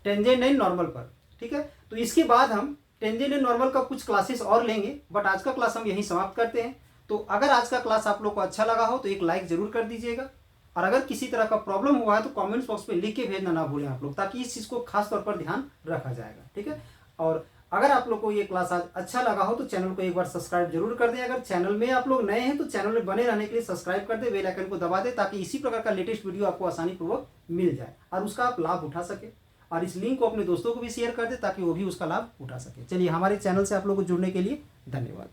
टेंजेंट एंड नॉर्मल पर। ठीक है, तो इसके बाद हम टेंजेंट एंड नॉर्मल का कुछ क्लासेस और लेंगे, बट आज का क्लास हम यहीं समाप्त करते हैं। तो अगर आज का क्लास आप लोग को अच्छा लगा हो तो एक लाइक जरूर कर दीजिएगा, और अगर किसी तरह का प्रॉब्लम हुआ है तो कमेंट्स बॉक्स पे लिख के भेजना ना भूलें आप लोग, ताकि इस चीज़ को खास तौर पर ध्यान रखा जाएगा। ठीक है, और अगर आप लोग को ये क्लास आज अच्छा लगा हो तो चैनल को एक बार सब्सक्राइब जरूर कर दें। अगर चैनल में आप लोग नए हैं तो चैनल में बने रहने के लिए सब्सक्राइब कर दें, बेल आइकन को दबा दें, ताकि इसी प्रकार का लेटेस्ट वीडियो आपको आसानी पूर्वक मिल जाए और उसका आप लाभ उठा सके। और इस लिंक को अपने दोस्तों को भी शेयर कर दें ताकि वो भी उसका लाभ उठा सके। चलिए, हमारे चैनल से आप लोग को जुड़ने के लिए धन्यवाद।